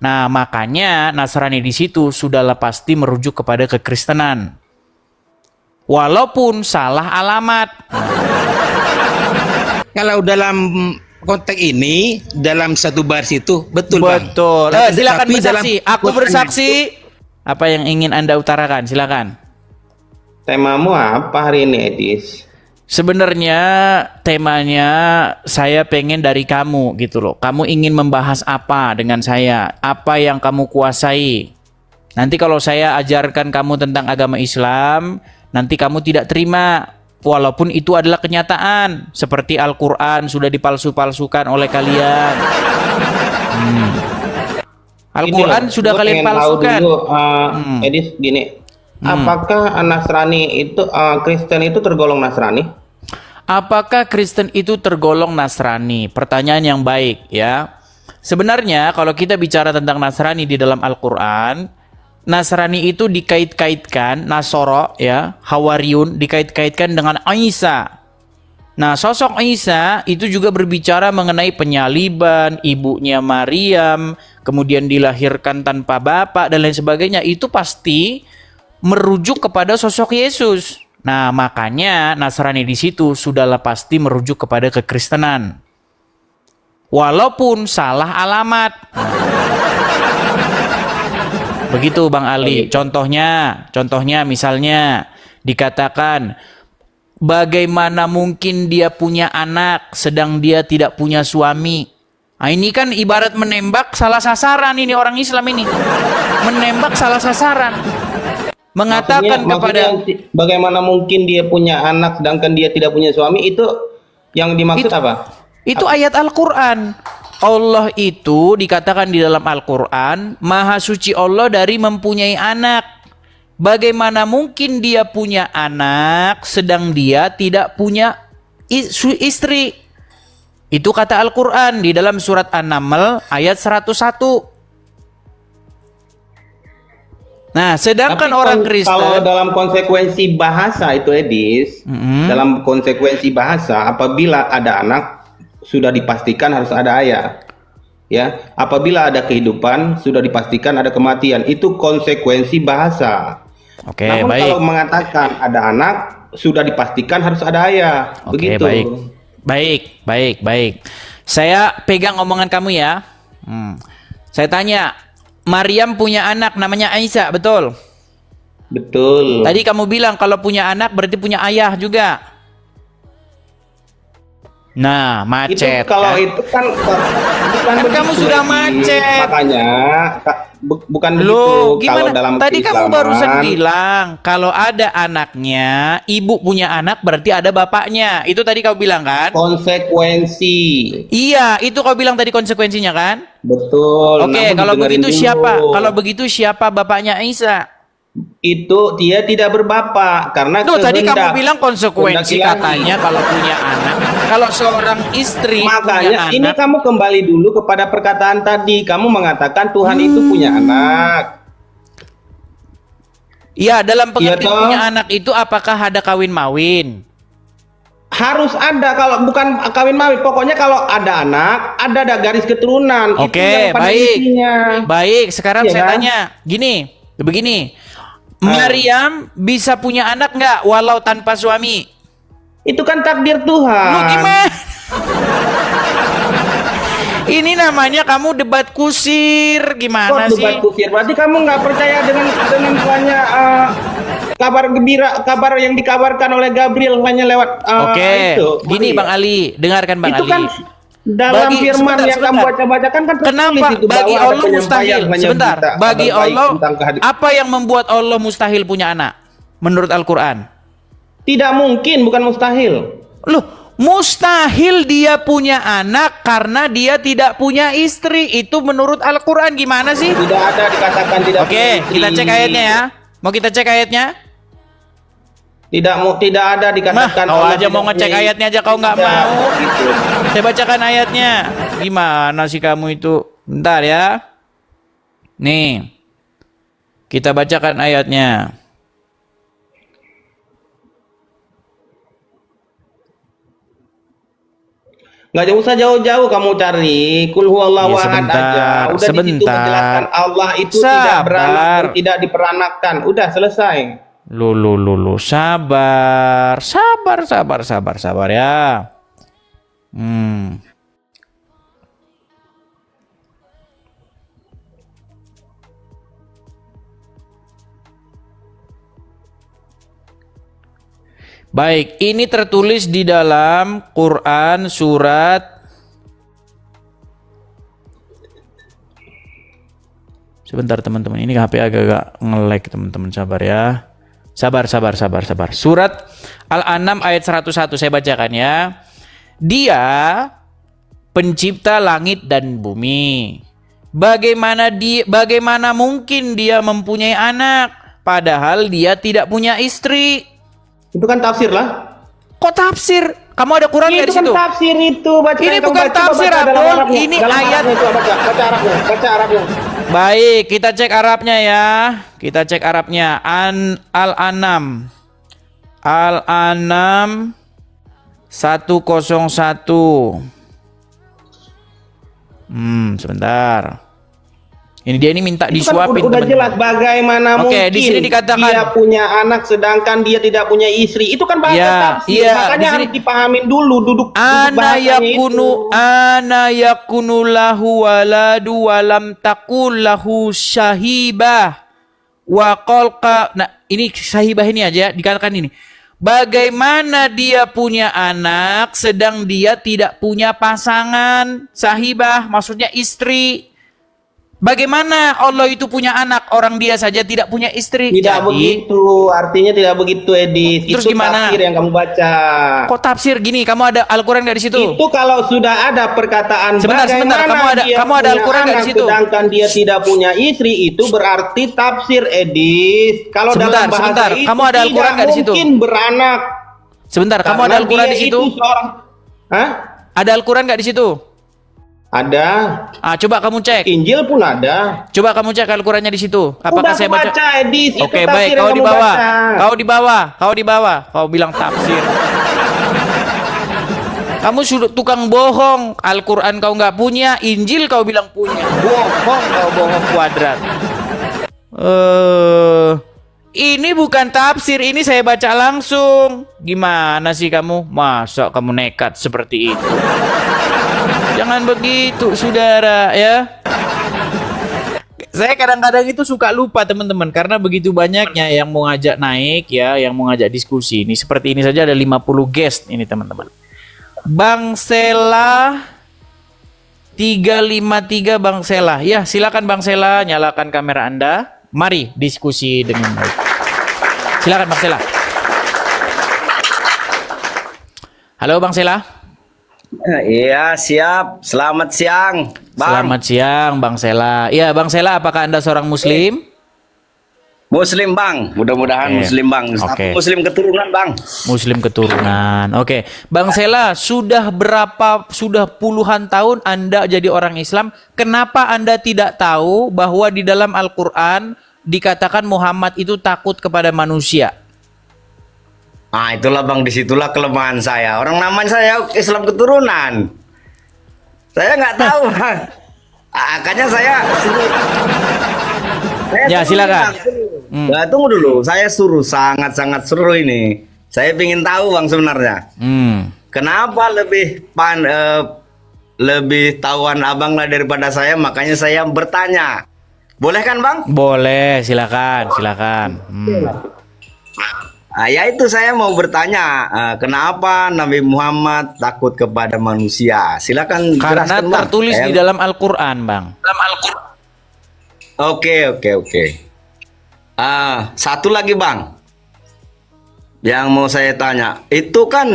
Nah, makanya Nasrani di situ sudahlah pasti merujuk kepada kekristenan. Walaupun salah alamat. Kalau dalam konteks ini, dalam satu baris itu betul, Bang. Betul. Silakan Tapi bersaksi. Aku bersaksi. Apa yang ingin Anda utarakan? Silakan. Temamu apa hari ini, Edis? Sebenarnya temanya saya pengen dari kamu gitu loh. Kamu ingin membahas apa dengan saya? Apa yang kamu kuasai? Nanti kalau saya ajarkan kamu tentang agama Islam, nanti kamu tidak terima. Walaupun itu adalah kenyataan. Seperti Al-Quran sudah dipalsu-palsukan oleh kalian. Al-Quran sudah kalian palsukan. Edis, gini. Apakah Nasrani itu, Kristen itu tergolong Nasrani? Apakah Kristen itu tergolong Nasrani? Pertanyaan yang baik ya. Sebenarnya kalau kita bicara tentang Nasrani di dalam Al-Quran, Nasrani itu dikait-kaitkan, Nasoro ya, Hawariyun dikait-kaitkan dengan Isa. Nah, sosok Isa itu juga berbicara mengenai penyaliban, ibunya Maryam, kemudian dilahirkan tanpa bapak dan lain sebagainya. Itu pasti merujuk kepada sosok Yesus. Nah, makanya Nasrani di situ sudahlah pasti merujuk kepada kekristenan. Walaupun salah alamat. Begitu Bang Ali. Contohnya misalnya dikatakan bagaimana mungkin dia punya anak sedang dia tidak punya suami. Nah, ini kan ibarat menembak salah sasaran ini orang Islam ini. Menembak salah sasaran. Mengatakan kepada bagaimana mungkin dia punya anak sedangkan dia tidak punya suami, itu yang dimaksud apa? Itu ayat Al-Quran. Allah itu dikatakan di dalam Al-Quran, Maha Suci Allah dari mempunyai anak. Bagaimana mungkin dia punya anak sedang dia tidak punya istri? Itu kata Al-Quran di dalam surat An-Naml ayat 101. Nah, sedangkan orang Kristen, kalau dalam konsekuensi bahasa itu, Edis, dalam konsekuensi bahasa, apabila ada anak sudah dipastikan harus ada ayah, ya. Apabila ada kehidupan sudah dipastikan ada kematian. Itu konsekuensi bahasa. Oke, namun baik. kalau mengatakan ada anak sudah dipastikan harus ada ayah. Oke, begitu. Baik. Saya pegang omongan kamu ya. Saya tanya, Maryam punya anak namanya Aisyah, betul? Betul. Tadi kamu bilang kalau punya anak berarti punya ayah juga. Nah, macet. Itu kalau kan? itu kan bukan Kan kamu begitu, sudah Edis. macet. Makanya bukan Loh, begitu. Kalau gimana? dalam Tadi kamu keislaman, barusan bilang kalau ada anaknya, ibu punya anak berarti ada bapaknya. Itu tadi kau bilang kan? konsekuensi. Iya, itu kau bilang tadi konsekuensinya kan? Betul. Oke, namun kalau didengerin begitu dulu. siapa? Kalau begitu siapa bapaknya Aisyah? Itu dia tidak berbapak karena Tuh tadi kamu kehendak- bilang konsekuensi kehendak ilahi. katanya kalau punya anak. Kalau seorang istri Makanya punya ini anak, kamu kembali dulu kepada perkataan tadi. Kamu mengatakan Tuhan itu punya anak. ya dalam pengertian toh? punya anak itu apakah ada kawin mawin? Harus ada, kalau bukan kawin mawin. Pokoknya kalau ada anak, ada garis keturunan. Itu Oke, yang pada baik. intinya. Baik, sekarang Iya saya kan? tanya, begini. Maryam bisa punya anak nggak walau tanpa suami? Itu kan takdir Tuhan. Lu gimana? Ini namanya kamu debat kusir, gimana Kok sih? debat kusir? Berarti kamu nggak percaya dengan banyak kabar gembira, kabar yang dikabarkan oleh Gabriel hanya lewat Oke, itu. gini Bang Ali, dengarkan Bang Itu Ali. kan dalam firman yang kamu baca-bacakan kan tertulis Kenapa itu bagi bahwa ada Allah mustahil? penyampaian Sebentar, berita bagi kabar baik Allah tentang kehadiran. apa yang membuat Allah mustahil punya anak? Menurut Al-Quran. Tidak mungkin, bukan mustahil. Loh, mustahil dia punya anak karena dia tidak punya istri. Itu menurut Al-Quran gimana sih? Tidak ada dikatakan tidak punya Oke, istri. kita cek ayatnya ya. Mau kita cek ayatnya? Tidak ada dikatakan. Kau Allah aja mau tidak ngecek punya ayatnya aja kau nggak Tidak, mau. gitu. Saya bacakan ayatnya. Gimana sih kamu itu? Bentar ya. Nih. Kita bacakan ayatnya. Nggak usah jauh-jauh kamu cari. Kul huwallahu Ya, ahad aja. Udah di situ sebentar. menjelaskan Allah itu tidak beranak Sabar. dan tidak diperanakkan. Udah selesai. Lu, sabar, sabar ya. Hmm. Baik, ini tertulis di dalam Quran surat. Sebentar teman-teman, ini HP agak-agak nge-lag teman-teman, sabar ya. Sabar. Surat Al-An'am ayat 101 saya bacakan ya. Dia pencipta langit dan bumi. Bagaimana mungkin dia mempunyai anak padahal dia tidak punya istri? Itu kan tafsir lah. Kok tafsir? Kamu ada Quran nggak di Itu kan situ? tafsir itu. Baca Ini yang kamu bukan baca, tafsir, baca dalam Abdul. Arabnya. Ini Dalam ayat. Arabnya itu, baca Arabnya. Baik, kita cek Arabnya ya. Kita cek Arabnya. Al-An'am 101. Sebentar. Ini dia ini minta Itu kan disuapin udah teman-teman. jelas bagaimana Oke, mungkin di sini dikatakan dia punya anak sedangkan dia tidak punya istri. Itu kan bahasa Iya, tafsir. iya, Makanya di sini- harus dipahamin dulu duduk bahasanya itu. Ana yakunu lahu waladu walam takul lahu syahibah wa qalqa. Nah, ini syahibah ini aja dikatakan ini. Bagaimana dia punya anak sedang dia tidak punya pasangan? Sahibah maksudnya istri. Bagaimana Allah itu punya anak, orang dia saja tidak punya istri? Tidak begitu, artinya tidak begitu, Edis. Terus Itu gimana? tafsir yang kamu baca. Kok tafsir gini? Kamu ada Al-Quran nggak di situ? Itu kalau sudah ada perkataan Sebentar, bagaimana kamu dia ada punya Al-Quran nggak di anak situ? sedangkan dia tidak punya istri, itu berarti tafsir, Edis. Kalau Sebentar, dalam bahasa sebentar. itu Kamu ada Al-Quran tidak nggak di situ? mungkin beranak. Sebentar, kamu Karena ada Al-Quran dia di situ? itu seorang... Hah? Ada Al-Quran nggak di situ? Ada. Coba kamu cek. Injil pun ada. Coba kamu cek Al-Qurannya di situ. Apakah Udah saya aku baca? baca, Edis. Itu Oke, tafsir baik. yang Kau kamu di bawah. baca. Kau di bawah. Kau bilang tafsir. Kamu sudah tukang bohong. Al-Quran kau nggak punya, Injil kau bilang punya. Bohong, kau bohong kuadrat. Ini bukan tafsir, ini saya baca langsung. Gimana sih kamu? Masa kamu nekat seperti itu? Jangan begitu, saudara ya. Saya kadang-kadang itu suka lupa teman-teman karena begitu banyaknya yang mau ngajak naik ya, yang mau ngajak diskusi. Ini seperti ini saja ada 50 guest ini teman-teman. Bang Sela 353 Bang Sela. Ya, silakan Bang Sela, nyalakan kamera Anda. Mari diskusi dengan baik. Silakan Bang Sela. Halo Bang Sela. Iya, siap. Selamat siang, Bang. Selamat siang Bang Sela. Iya, Bang Sela, apakah Anda seorang muslim? Muslim, Bang. Mudah-mudahan Muslim, Bang. Oke. Muslim keturunan, Bang. Muslim keturunan. Oke. Bang Sela, sudah puluhan tahun Anda jadi orang Islam. Kenapa Anda tidak tahu bahwa di dalam Al-Quran dikatakan Muhammad itu takut kepada manusia? Ah, itulah, Bang. Disitulah kelemahan saya. Orang namanya saya Islam keturunan. Saya nggak tahu, Bang. Makanya saya Ya, suruh, silakan. Bang, suruh. Nah, tunggu dulu. Saya suruh, sangat-sangat suruh ini. Saya ingin tahu, Bang, sebenarnya. Kenapa lebih tahuan abang lah daripada saya, makanya saya bertanya. Boleh kan, Bang? Boleh, silakan. Nah, ya itu saya mau bertanya, kenapa Nabi Muhammad takut kepada manusia? Silakan Karena jelaskan, Bang. tertulis di dalam Al-Quran, Bang. Oke. Satu lagi, Bang, yang mau saya tanya, itu kan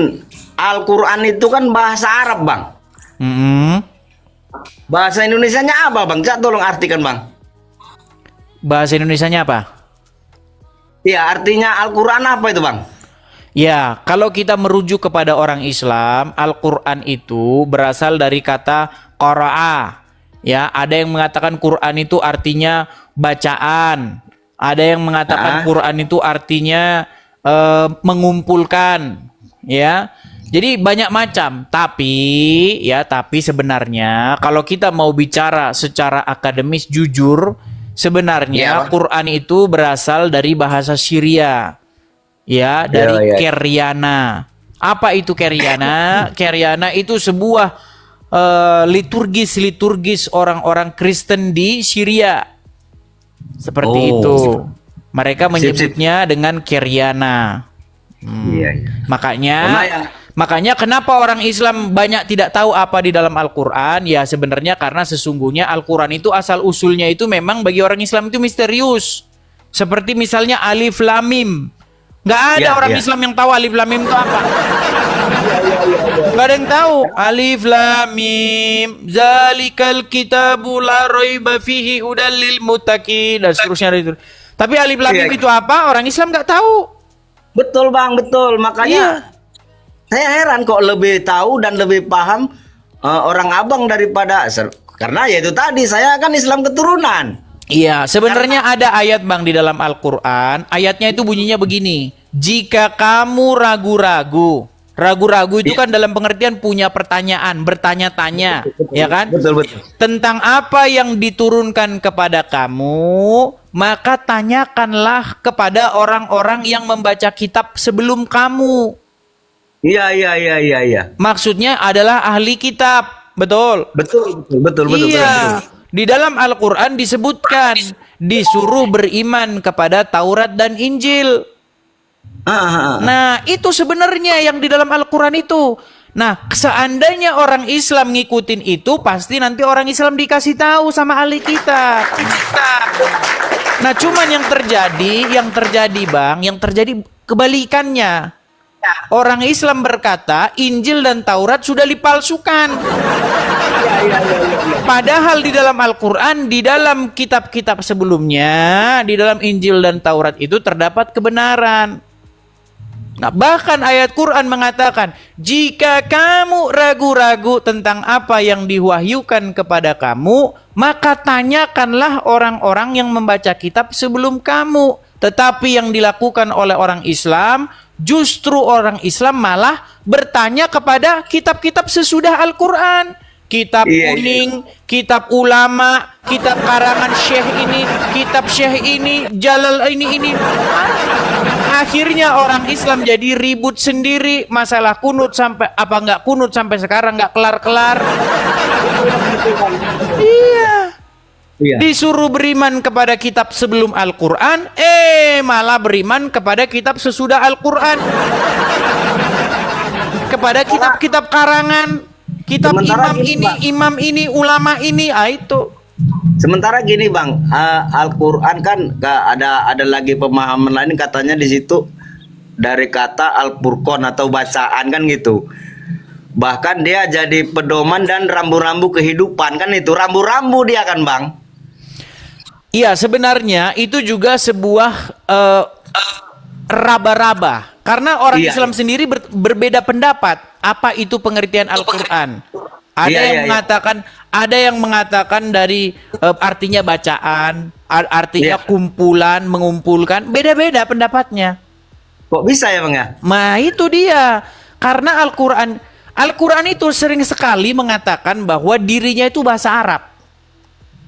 Al-Quran itu kan bahasa Arab, Bang. Bahasa Indonesianya apa, Bang? Coba tolong artikan, Bang. Bahasa Indonesianya apa? Ya, artinya Al-Quran apa itu, Bang? Ya, kalau kita merujuk kepada orang Islam, Al-Quran itu berasal dari kata qara'a. Ya, ada yang mengatakan Quran itu artinya bacaan. Ada yang mengatakan Quran itu artinya mengumpulkan. Ya, Jadi banyak macam, tapi sebenarnya kalau kita mau bicara secara akademis jujur, sebenarnya Iya, Bang. Quran itu berasal dari bahasa Syria. Ya, dari Iya. Keryana. Apa itu Keryana? Keryana itu sebuah liturgis orang-orang Kristen di Syria. Seperti Oh. itu. Mereka Sip. menyebutnya dengan Keryana. Iya. Makanya Karena yang- makanya kenapa orang Islam banyak tidak tahu apa di dalam Al-Qur'an? Ya sebenarnya karena sesungguhnya Al-Qur'an itu asal usulnya itu memang bagi orang Islam itu misterius. Seperti misalnya Alif Lam Mim. Nggak ada Ya, orang ya. Islam yang tahu Alif Lam Mim itu apa. Nggak ada yang tahu. Alif Lam Mim, zalikal kitabu la raiba fihi hudal lil muttaqin dan seterusnya itu. Tapi Alif Lam Mim Iya. itu apa? Orang Islam nggak tahu. Betul Bang, betul. Makanya Iya. saya heran kok lebih tahu dan lebih paham orang abang daripada karena ya itu tadi saya kan Islam keturunan. Iya, sebenarnya ada ayat Bang di dalam Al-Qur'an. Ayatnya itu bunyinya begini. Jika kamu ragu-ragu. Ragu-ragu itu kan dalam pengertian punya pertanyaan, bertanya-tanya, ya kan? Betul. Tentang apa yang diturunkan kepada kamu, maka tanyakanlah kepada orang-orang yang membaca kitab sebelum kamu. Iya. Maksudnya adalah ahli kitab, betul? Betul. Iya. Di dalam Al-Quran disebutkan disuruh beriman kepada Taurat dan Injil. Nah, itu sebenarnya yang di dalam Al-Quran itu. Nah, seandainya orang Islam ngikutin itu, pasti nanti orang Islam dikasih tahu sama ahli kitab. Nah, cuman yang terjadi Bang, yang terjadi kebalikannya. Orang Islam berkata Injil dan Taurat sudah dipalsukan. Padahal di dalam Al-Quran, di dalam kitab-kitab sebelumnya, di dalam Injil dan Taurat itu terdapat kebenaran. Nah, bahkan ayat Quran mengatakan, jika kamu ragu-ragu tentang apa yang diwahyukan kepada kamu, maka tanyakanlah orang-orang yang membaca kitab sebelum kamu. Tetapi yang dilakukan oleh orang Islam, justru orang Islam malah bertanya kepada kitab-kitab sesudah Al-Quran. Kitab kuning, kitab ulama, kitab karangan syekh ini, kitab syekh ini, jalal ini. Akhirnya orang Islam jadi ribut sendiri. Masalah kunut sampai apa nggak kunut sampai sekarang nggak kelar-kelar. Iya. Disuruh beriman kepada kitab sebelum Al-Quran, malah beriman kepada kitab sesudah Al-Quran. Kepada kitab-kitab karangan, kitab Sementara imam ini, ulama ini, itu. Sementara gini Bang, Al-Quran kan ada lagi pemahaman lain katanya di situ dari kata Al-Furqan atau bacaan kan gitu. Bahkan dia jadi pedoman dan rambu-rambu kehidupan kan itu rambu-rambu dia kan Bang. Iya, sebenarnya itu juga sebuah raba-raba. Karena orang Iya. Islam sendiri berbeda pendapat. Apa itu pengertian Al-Quran? Ada yang mengatakan dari artinya bacaan, artinya kumpulan, mengumpulkan. Beda-beda pendapatnya. Kok bisa ya Bang ya? Nah, itu dia. Karena Al-Quran itu sering sekali mengatakan bahwa dirinya itu bahasa Arab.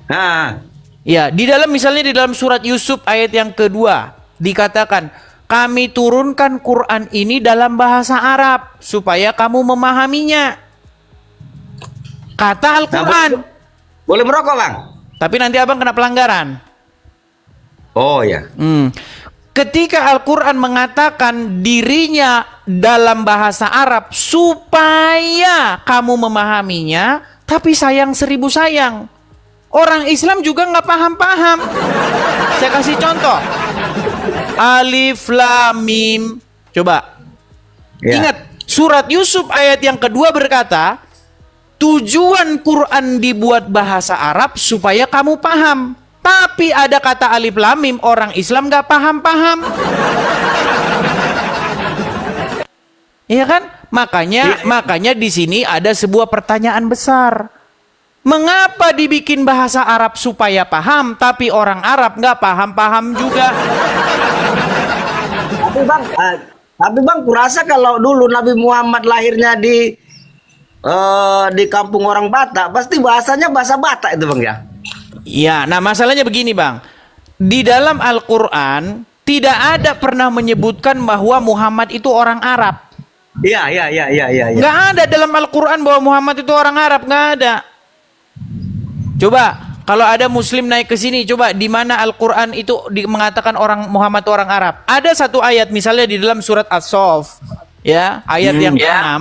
Nah, Ya, misalnya di dalam surat Yusuf ayat yang kedua dikatakan, kami turunkan Quran ini dalam bahasa Arab supaya kamu memahaminya. Kata Al-Quran. boleh merokok Bang? Tapi nanti abang kena pelanggaran. Oh ya. Ketika Al-Quran mengatakan dirinya dalam bahasa Arab supaya kamu memahaminya, tapi sayang 1000 sayang. Orang Islam juga nggak paham-paham. Saya kasih contoh. Alif Lam Mim. Coba. Ya. Ingat, surat Yusuf ayat yang kedua berkata, tujuan Quran dibuat bahasa Arab supaya kamu paham. Tapi ada kata Alif Lam Mim, orang Islam nggak paham-paham. Iya kan? Makanya di sini ada sebuah pertanyaan besar. Mengapa dibikin bahasa Arab supaya paham, tapi orang Arab nggak paham-paham juga? Tapi Bang, Tapi Bang, kurasa kalau dulu Nabi Muhammad lahirnya di kampung orang Batak, pasti bahasanya bahasa Batak itu Bang ya. Ya, nah masalahnya begini Bang. Di dalam Al-Quran tidak ada pernah menyebutkan bahwa Muhammad itu orang Arab. Iya. Nggak ada dalam Al-Quran bahwa Muhammad itu orang Arab, nggak ada. Coba kalau ada Muslim naik ke sini, coba di mana Al-Quran itu mengatakan orang Muhammad itu orang Arab. Ada satu ayat misalnya di dalam surat As-Saff, ya ayat yang ke-6,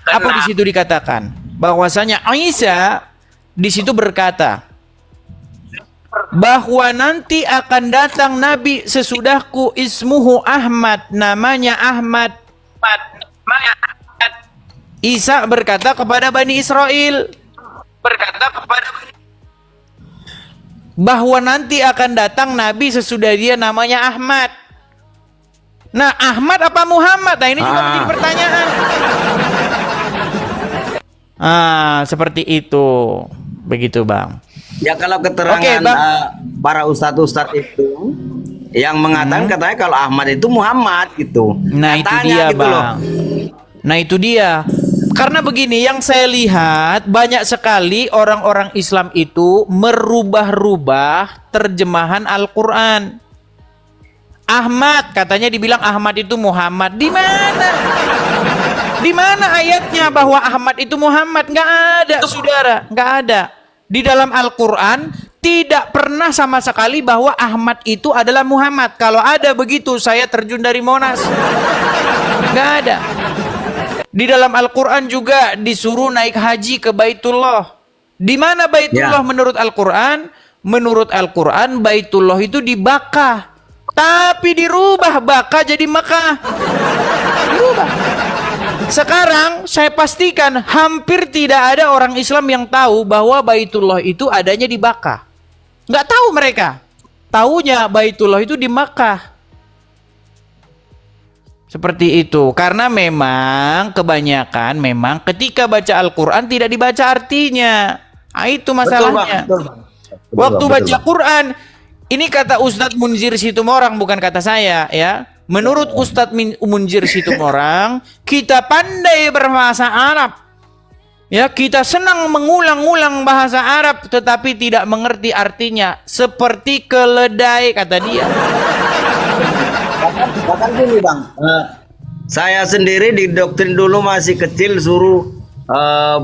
apa di situ dikatakan bahwasanya Isa di situ berkata bahwa nanti akan datang Nabi sesudahku ismuhu Ahmad, namanya Ahmad. Isa berkata kepada Bani Israel, bahwa nanti akan datang Nabi sesudah dia namanya Ahmad. Nah, Ahmad apa Muhammad? Nah, ini juga menjadi pertanyaan. Seperti itu. Begitu, Bang. Ya kalau keterangan para ustadz-ustadz itu yang mengatakan katanya kalau Ahmad itu Muhammad gitu. Nah, itu dia, gitu, Bang. Nah, itu dia. Karena begini, yang saya lihat banyak sekali orang-orang Islam itu merubah-rubah terjemahan Al-Quran. Ahmad, katanya dibilang Ahmad itu Muhammad. Di mana? Di mana ayatnya bahwa Ahmad itu Muhammad? Nggak ada, saudara. Nggak ada. Di dalam Al-Quran tidak pernah sama sekali bahwa Ahmad itu adalah Muhammad. Kalau ada begitu, saya terjun dari Monas. Nggak ada. Di dalam Al-Quran juga disuruh naik haji ke Baitullah. Di mana Baitullah menurut Al-Quran? Menurut Al-Quran Baitullah itu di Bakkah. Tapi dirubah Bakkah jadi Mekah. Dirubah. Sekarang saya pastikan hampir tidak ada orang Islam yang tahu bahwa Baitullah itu adanya di Bakkah. Nggak tahu mereka. Taunya Baitullah itu di Makkah. Seperti itu. Karena memang kebanyakan memang ketika baca Al-Quran tidak dibaca artinya. Nah, itu masalahnya. Waktu baca Quran, ini kata Ustadz Munzir Situmorang, bukan kata saya ya. Menurut Ustadz Munzir Situmorang, kita pandai berbahasa Arab. Ya, kita senang mengulang-ulang bahasa Arab tetapi tidak mengerti artinya. Seperti keledai, kata dia. Bahkan gini Bang, saya sendiri didoktrin dulu masih kecil suruh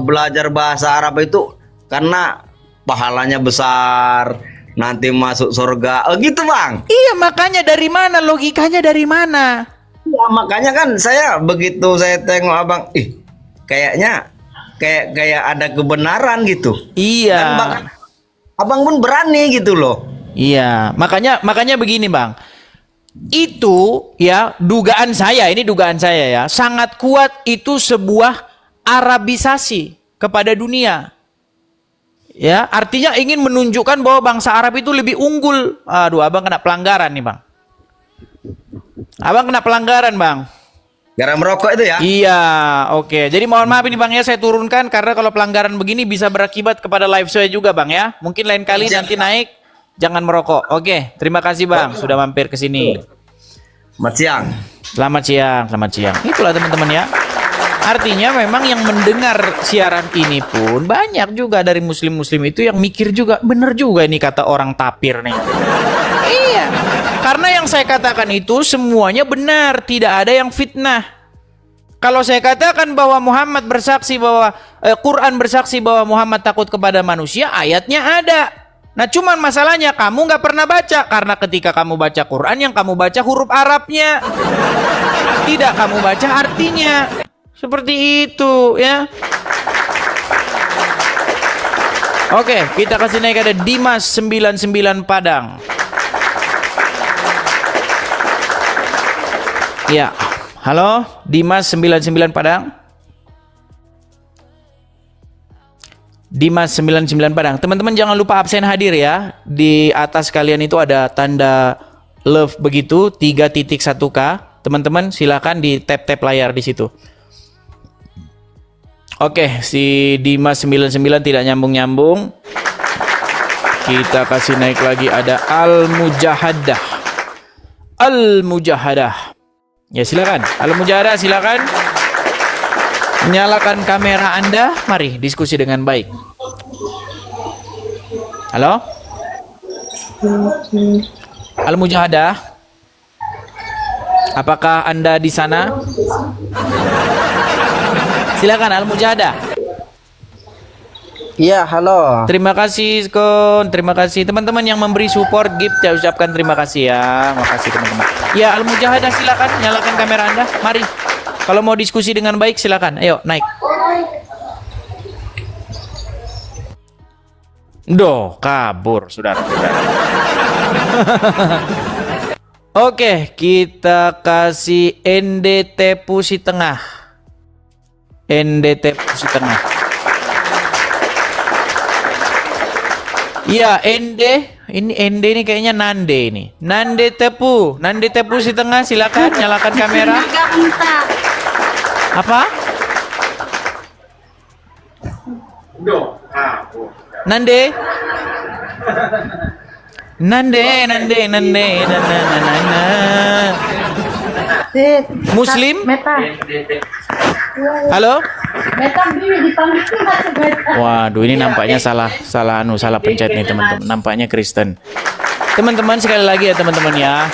belajar bahasa Arab itu karena pahalanya besar, nanti masuk surga, gitu Bang. Iya, makanya dari mana logikanya, dari mana? Ya, makanya kan saya begitu saya tengok Abang, kayaknya kayak ada kebenaran gitu. Iya. Dan bahkan Abang pun berani gitu loh. Iya, makanya begini Bang. Itu ya dugaan saya, ini dugaan saya ya, sangat kuat itu sebuah Arabisasi kepada dunia. Ya, artinya ingin menunjukkan bahwa bangsa Arab itu lebih unggul. Aduh, Abang kena pelanggaran nih, Bang. Abang kena pelanggaran, Bang. Gara merokok itu ya? Iya, oke. Jadi mohon maaf ini Bang ya, saya turunkan karena kalau pelanggaran begini bisa berakibat kepada live saya juga, Bang ya. Mungkin lain kali nanti naik jangan merokok. Oke, terima kasih Bang sudah mampir ke sini. Selamat siang. Selamat siang, selamat siang. Itulah teman-teman ya. Artinya memang yang mendengar siaran ini pun banyak juga dari muslim-muslim itu yang mikir juga, bener juga ini kata orang tapir nih. Iya. Karena yang saya katakan itu semuanya benar, tidak ada yang fitnah. Kalau saya katakan bahwa Muhammad bersaksi bahwa Quran bersaksi bahwa Muhammad takut kepada manusia, ayatnya ada. Nah, cuman masalahnya kamu nggak pernah baca, karena ketika kamu baca Quran yang kamu baca huruf Arabnya, tidak kamu baca artinya. Seperti itu ya. Oke, kita kasih naik ada Dimas 99 Padang. Ya, halo Dimas 99 Padang. Dimas 99 Padang. Teman-teman jangan lupa absen hadir ya. Di atas kalian itu ada tanda love begitu 3.1K. Teman-teman silakan di tap-tap layar di situ. Oke, si Dimas 99 tidak nyambung-nyambung. Kita kasih naik lagi ada Al-Mujahadah. Al-Mujahadah. Ya silakan. Al-Mujahadah silakan. Nyalakan kamera Anda. Mari diskusi dengan baik. Halo? Al-Mujahadah. Apakah Anda di sana? Silakan Al-Mujahadah. Iya, halo. Terima kasih Kon, terima kasih teman-teman yang memberi support gift, saya ucapkan terima kasih ya. Makasih teman-teman. Ya Al-Mujahadah silakan nyalakan kamera Anda. Mari. Kalau mau diskusi dengan baik silakan. Ayo naik. Doh, kabur saudara-saudara. Oke, kita kasih NDT Pusi Tengah. NDT Pusi Tengah. Iya, ini ND ini kayaknya Nande ini. Nande Tepu si tengah, silakan nyalakan kamera. Apa? Nande. Muslim? Halo? Waduh, ini nampaknya salah pencet nih teman-teman. Nampaknya Kristen. Teman-teman sekali lagi ya teman-teman ya.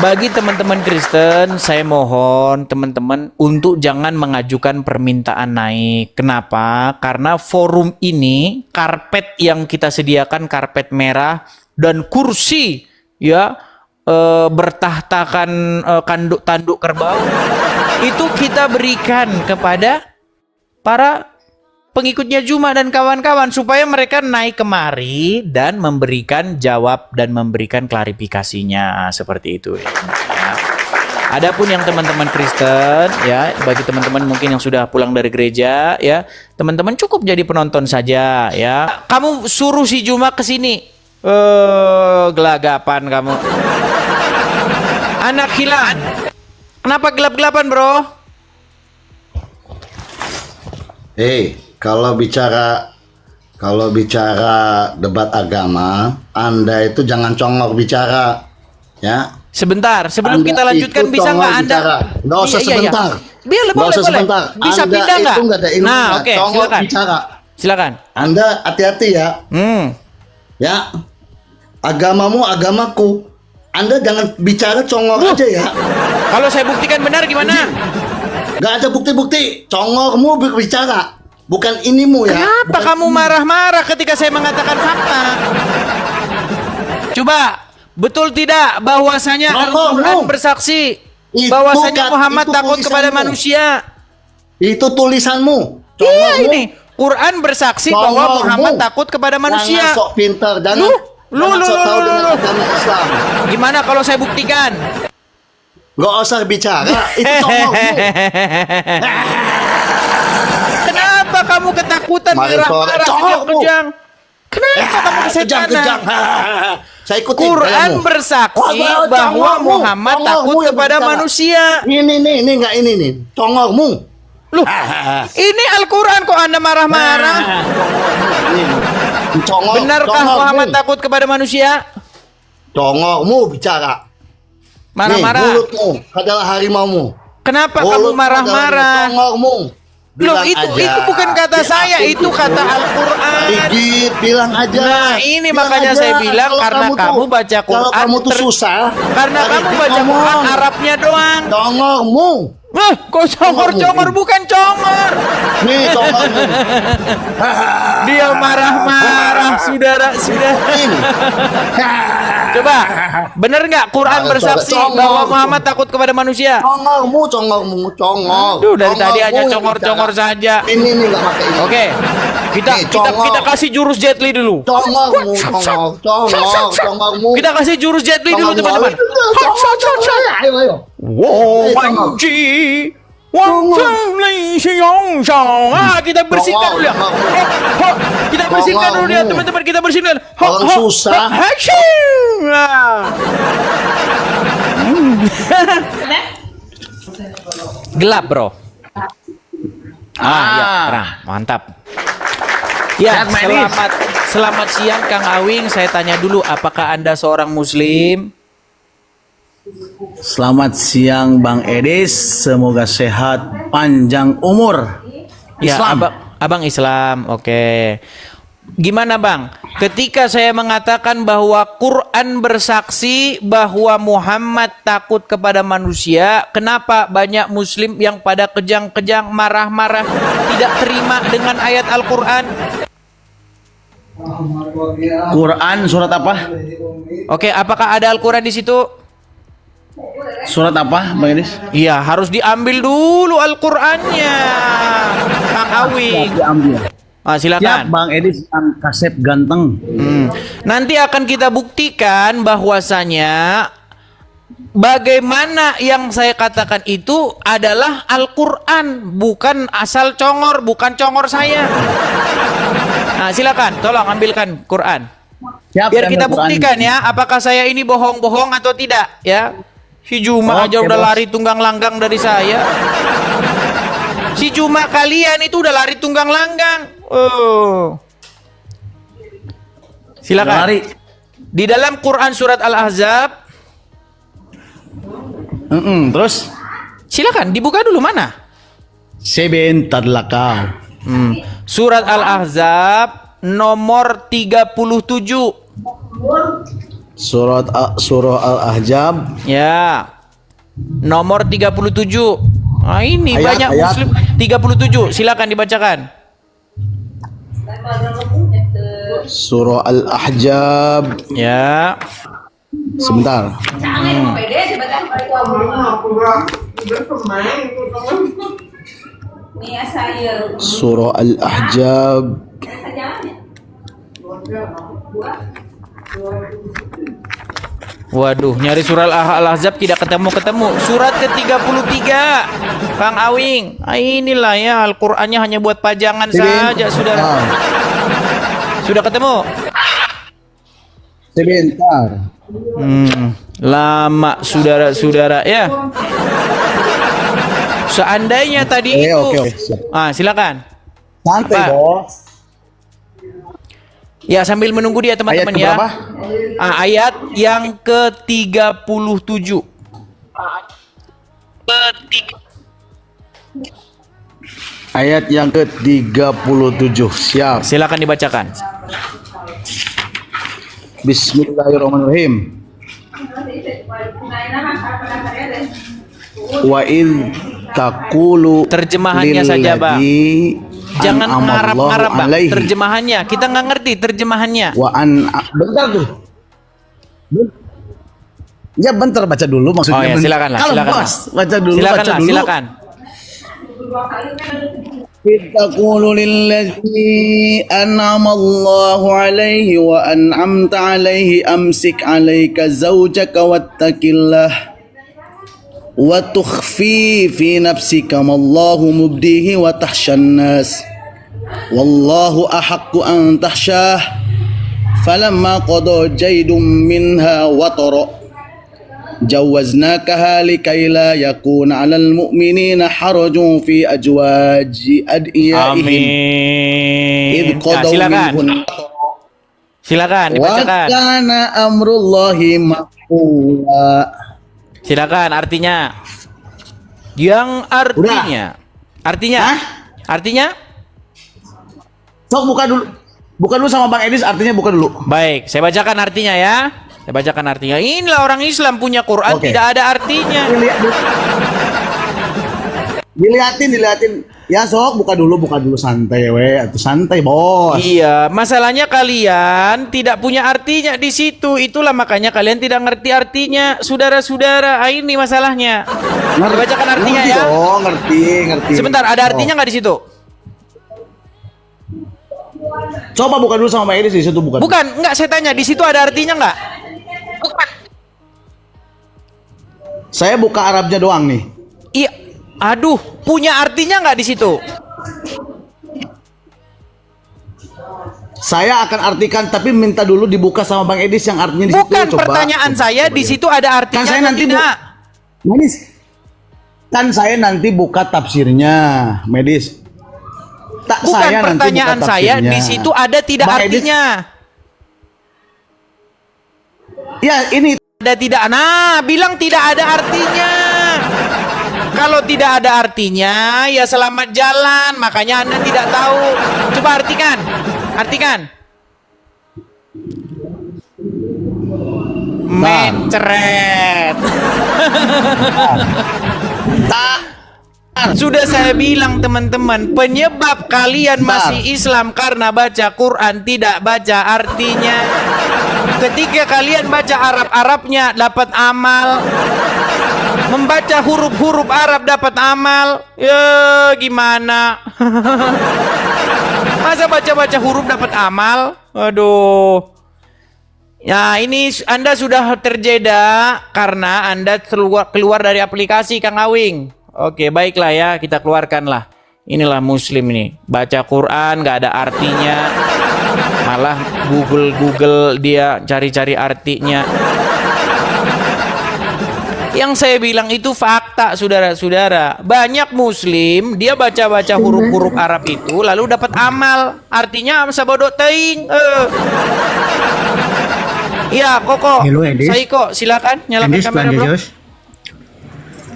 Bagi teman-teman Kristen, saya mohon teman-teman untuk jangan mengajukan permintaan naik. Kenapa? Karena forum ini karpet yang kita sediakan karpet merah dan kursi ya bertahtakan tanduk kerbau itu kita berikan kepada para pengikutnya Juma dan kawan-kawan supaya mereka naik kemari dan memberikan jawab dan memberikan klarifikasinya seperti itu ya. Adapun yang teman-teman Kristen ya, bagi teman-teman mungkin yang sudah pulang dari gereja ya, teman-teman cukup jadi penonton saja ya. Kamu suruh si Juma ke sini. Gelagapan kamu. Anak hilang. Kenapa gelap-gelapan, Bro? Kalau bicara debat agama, Anda itu jangan congok bicara, ya. Sebentar, sebelum Anda kita lanjutkan bisa nggak Anda? Nggak usah sebentar. Boleh. Bisa Anda pindah nggak? itu nggak ada ilmunya. Nah, oke, Congok silakan. bicara. Silakan. Anda hati-hati ya. Ya, agamamu agamaku. Anda jangan bicara congok aja ya. Kalau saya buktikan benar gimana? Gak ada bukti-bukti. Congokmu berbicara, bukan inimu ya. Kenapa kamu marah-marah ketika saya mengatakan fakta? Coba, betul tidak bahwasanya Al-Quran bersaksi bahwasanya Muhammad takut kepada manusia? Itu tulisanmu. Iya ini. Quran bersaksi bahwa Muhammad takut kepada manusia. Jangan sok pintar, jangan sok tahu dengan agama Islam. Gimana kalau saya buktikan? Gak usah bicara, itu congokmu. Kenapa kamu ketakutan marah-marah kejang-kejang? Kenapa kamu kesetanan? Saya ikutin. Quran bersaksi bahwa Muhammad takut kepada manusia. Ini enggak ini nih. Congokmu. Loh, ini Al-Quran kok Anda marah-marah? Benarkah Muhammad takut kepada manusia? Congokmu bicara. Marah-marah. Mulutmu adalah harimaumu. Kenapa kamu marah-marah? Congokmu. Loh, itu bukan kata saya, itu kata Al-Quran. Dikit, bilang aja. Nah, ini makanya saya bilang karena kamu baca Quran. Kalau kamu tuh susah. Karena kamu baca Quran Arabnya doang. Congokmu. Kok congor-congor bukan congor. Nih congokmu. Dia marah-marah, saudara. Coba, bener nggak Quran bersaksi bahwa Muhammad takut kepada manusia? Congokmu. Duh, dari tadi hanya congor-congor saja. Ini nggak pakai ini. Oke, kita kasih jurus Jet Li dulu. Congokmu. Kita kasih jurus Jet Li dulu teman-teman. Ayo. Kita bersihkan dulu ya. Kita bersihkan dulu ya teman-teman, kita bersihkan. Orang susah. Gelap, Bro. Ya, terang. Mantap. Ya, selamat siang Kang Awing. Saya tanya dulu, apakah Anda seorang muslim? Selamat siang Bang Edis, semoga sehat, panjang umur. Ya, Islam. abang Islam. Oke. Gimana Bang? Ketika saya mengatakan bahwa Quran bersaksi bahwa Muhammad takut kepada manusia, kenapa banyak muslim yang pada kejang-kejang, marah-marah, tidak terima dengan ayat Al-Quran? Quran surat apa? Oke, apakah ada Al-Quran di situ? Surat apa Bang Edis? Iya, harus diambil dulu Al-Qur'annya. Kang Awing. Diambil. Silakan. Siap Bang Edis yang kasep ganteng. Nanti akan kita buktikan bahwasanya bagaimana yang saya katakan itu adalah Al-Qur'an, bukan asal congor, bukan congor saya. Nah, silakan, tolong ambilkan Quran. Siap, Biar ambil kita Quran. buktikan ya, apakah saya ini bohong-bohong atau tidak ya. Si Juma aja Oke, udah bos. lari tunggang langgang dari saya. Si Juma kalian itu udah lari tunggang langgang. Oh. Silakan. Lari. Di dalam Quran surat Al-Ahzab, Terus silakan dibuka dulu mana? sebentar lah kau. Surat Al-Ahzab nomor 37. Surah Al-Ahzab Ya. Nomor 37. Nah, ini Ayat, banyak ayat. muslim 37. Silakan dibacakan. Surah Al-Ahzab. Ya. Sebentar. Surah Al-Ahzab. Waduh, nyari surah Al-Ahzab tidak ketemu-ketemu. Surat ke-33. Kang Awing. Inilah ya, Al-Qur'annya hanya buat pajangan saja, sudah. Ah, Sudah ketemu? sebentar. Lama saudara-saudara ya. Seandainya tadi itu. Oke, siap. Silakan. Santai, Pak. Bos. Ya, sambil menunggu dia teman-teman Ayat ya. keberapa? Ayat yang ke-37. Ayat yang ke-37. Siap. Silakan dibacakan. Bismillahirrahmanirrahim. Wa id taqulu Terjemahannya saja, Bang. lilladzi Jangan an'amallahu ngarap-ngarap, Bang. alaihi Terjemahannya kita nggak ngerti terjemahannya. wa bentar tuh. Ya bentar baca dulu maksudnya. Oh ya, silakan lah, Kalau silakan bos, lah. baca dulu, Silakan baca lah, dulu. silakan. تقول للذي أنعم الله عليه وأنعمت عليه أمسك عليك زوجك واتق الله وتخفي في نفسك ما الله مبديه وتخشى الناس والله أحق أن تخشاه فلما قضى جيد منها وطر جوزناكها لكي لا يكون على المؤمنين حرج في أزواج أدعيائهم إذ Amin. قضوا Silakan. منهن Silakan dibacakan. وكان أمر الله مفعولا. Silakan artinya. Yang artinya. Artinya. Hah? Artinya? Sok buka dulu sama Bang Edis, artinya buka dulu. Baik, saya bacakan artinya ya. Saya bacakan artinya. Inilah orang Islam punya Quran Oke. tidak ada artinya. Dilihatin. Ya sok buka dulu santai atau santai bos. Iya, masalahnya kalian tidak punya artinya di situ. Itulah makanya kalian tidak ngerti artinya, saudara-saudara. Ini masalahnya. Bacakan artinya Ngerti ya. dong, ngerti. Sebentar, ada artinya nggak di situ? Coba buka dulu sama Bang Edis di situ buka. dulu. Bukan, nggak saya tanya di situ ada artinya nggak? Bukan. Saya buka Arabnya doang nih. Iya, aduh, punya artinya nggak di situ? Saya akan artikan tapi minta dulu dibuka sama Bang Edis yang artinya di situ. Bukan, Coba. pertanyaan saya di situ ada artinya Kan saya atau nanti tidak? Medis. Kan saya nanti buka tafsirnya, Medis. Bukan, Saya nanti pertanyaan buka saya tafsirnya. di situ ada tidak Bang Edis, artinya? ya ini ada tidak. Nah, bilang tidak ada artinya. Kalau tidak ada artinya, ya selamat jalan. Makanya Anda tidak tahu. Coba artikan. Artikan. Mencret. Sudah saya bilang teman-teman, penyebab kalian masih Islam karena baca Quran tidak baca artinya. Ketika kalian baca Arab-Arabnya dapat amal, membaca huruf-huruf Arab dapat amal. Ya gimana? Masa baca-baca huruf dapat amal? Aduh. Ya ini Anda sudah terjeda karena Anda keluar dari aplikasi Kang Awing. Oke, baiklah ya, kita keluarkanlah. Inilah Muslim ini, baca Quran nggak ada artinya, malah Google dia cari-cari artinya. Yang saya bilang itu fakta, saudara-saudara. Banyak Muslim dia baca-baca huruf-huruf Arab itu lalu dapat amal, artinya sabodok teing. Ya, Koko. Hello, Edis. Saiko, silakan nyalakan Edis, kamera, bro.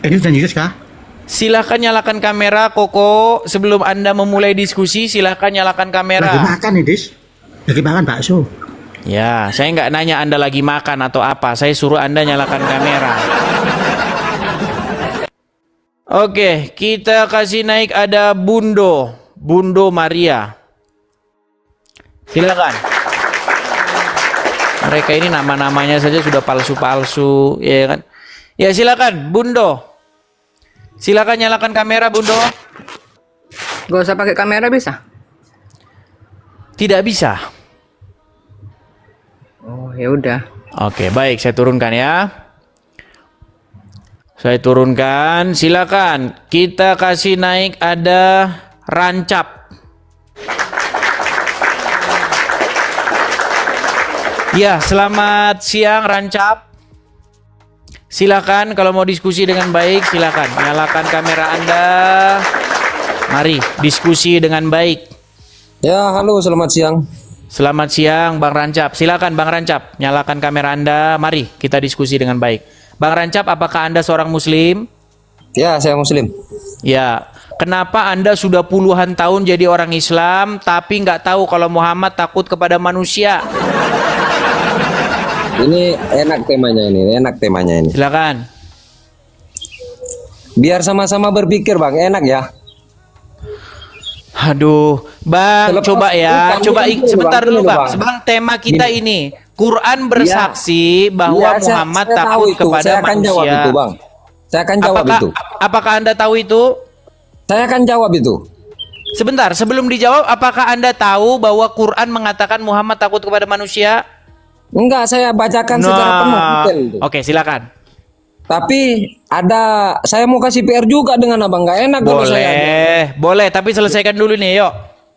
Edis dan Yesus kah? Silahkan nyalakan kamera, Koko. Sebelum Anda memulai diskusi, silahkan nyalakan Lagi kamera. makan, Edis. Lagi makan bakso. Ya, saya nggak nanya Anda lagi makan atau apa. Saya suruh Anda nyalakan kamera. Oke, kita kasih naik ada Bundo Maria. Silakan. Mereka ini nama-namanya saja sudah palsu-palsu, ya kan? Ya, silakan, Bundo. Silakan nyalakan kamera, Bundo. Gak usah pakai kamera bisa? Tidak bisa. Oh, ya udah. Oke, baik, saya turunkan ya. Saya turunkan, silakan. Kita kasih naik ada Rancap. Ya, selamat siang Rancap. Silakan kalau mau diskusi dengan baik, silakan nyalakan kamera Anda. Mari diskusi dengan baik. Ya, halo, selamat siang. Selamat siang Bang Rancap. Silakan Bang Rancap, nyalakan kamera Anda. Mari kita diskusi dengan baik. Bang Rancap, apakah Anda seorang Muslim? Ya, saya Muslim. Ya. Kenapa Anda sudah puluhan tahun jadi orang Islam tapi nggak tahu kalau Muhammad takut kepada manusia? Ini enak temanya ini. Silakan. Biar sama-sama berpikir, Bang. Enak ya. Aduh, Bang, Selepas- coba ya, bukan, coba gini, sebentar Bang, dulu, gini, Bang. Bang. Sebang tema kita ini, Quran bersaksi bahwa Ya, Muhammad saya tahu takut itu. kepada Saya akan manusia. jawab itu, Bang. Saya akan jawab itu. Apakah Anda tahu itu? Saya akan jawab itu. Sebentar, sebelum dijawab, apakah Anda tahu bahwa Quran mengatakan Muhammad takut kepada manusia? Enggak, saya bacakan secara penuh detail itu. Oke, silakan. Tapi saya mau kasih PR juga dengan Abang. Nggak enak kalau saya. Boleh, tapi selesaikan dulu nih, yuk.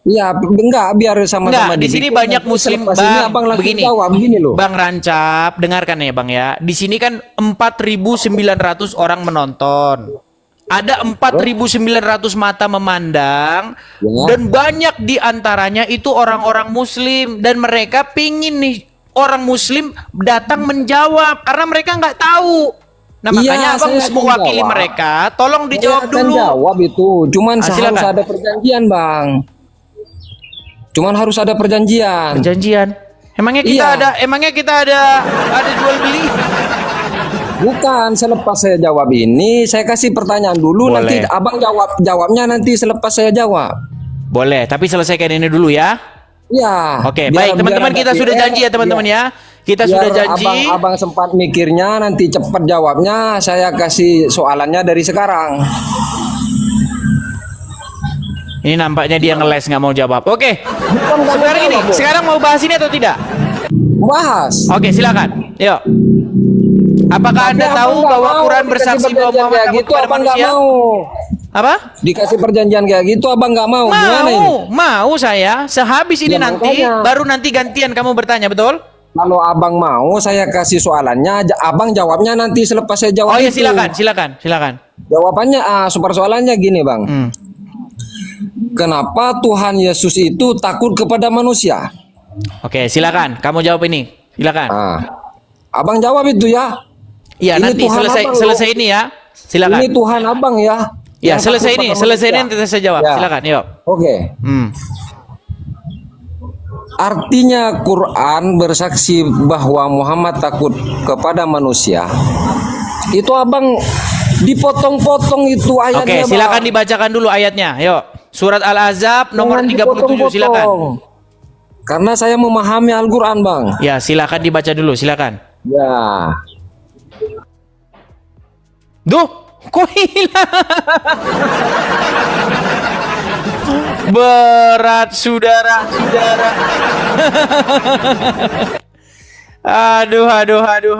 Iya, enggak, biar sama-sama Enggak, di sini dipikir. banyak Muslim, Selepas ini Bang. Abang langsung Begini, jawab, begini loh. Bang Rancap, dengarkan ya, Bang ya. Di sini kan 4.900 orang menonton. Ada 4.900 mata memandang, Ya. dan banyak di antaranya itu orang-orang Muslim, dan mereka pingin nih orang Muslim datang menjawab karena mereka nggak tahu. Nah, Iya, makanya Abang saya akan mewakili jawab. mereka, tolong dijawab Saya akan dulu. jawab itu, cuman harus silakan. ada perjanjian, Bang. Cuman harus ada perjanjian. Perjanjian. Emangnya kita ada jual beli? Bukan, selepas saya jawab ini, saya kasih pertanyaan dulu. Boleh. Nanti Abang jawabnya nanti selepas saya jawab. Boleh, tapi selesaikan ini dulu ya. Ya. Oke, biar- baik teman-teman, biar kita ada sudah PR, janji ya teman-teman ya. Kita biar sudah janji. Abang sempat mikirnya, nanti cepat jawabnya. Saya kasih soalannya dari sekarang. Ini nampaknya dia ngeles nggak mau jawab. Oke. Bukan nggak Sekarang mau ini, jawab, Bu. sekarang mau bahas ini atau tidak? Bahas. Oke, silakan. Yuk. Apakah Anda Tapi tahu Abang nggak bahwa mau Quran dikasih bersaksi bahwa perjanjian Muhammad kayak takut gitu, kepada Abang nggak manusia? mau. Apa? Dikasih perjanjian kayak gitu, Abang nggak mau. Gimana ini? Mau saya. Sehabis ini Ya, nanti, makanya. baru nanti gantian kamu bertanya, betul? Kalau Abang mau, saya kasih soalannya. Abang jawabnya nanti selepas saya jawab. Oh ya, itu. silakan. Jawabannya, super soalannya gini, Bang. Kenapa Tuhan Yesus itu takut kepada manusia? Oke, silakan. Kamu jawab ini. Silakan. Abang jawab itu ya. Iya, Ini nanti Tuhan abang selesai loh. ini ya. Silakan. Ini Tuhan abang ya. Ya, Yang takut selesai ini pada nanti manusia. saya jawab. Ya. Silakan, yuk. Oke. Hmm. Artinya Quran bersaksi bahwa Muhammad takut kepada manusia. Itu abang dipotong-potong itu ayatnya. Oke, silakan Bang. dibacakan dulu ayatnya. Yuk. Surat Al-Ahzab nomor Jangan 37, silakan. dipotong-potong. Karena saya memahami Al-Quran, Bang. Ya, silakan dibaca dulu, silakan. Ya. Duh, kok hilang? Berat, saudara-saudara. Aduh.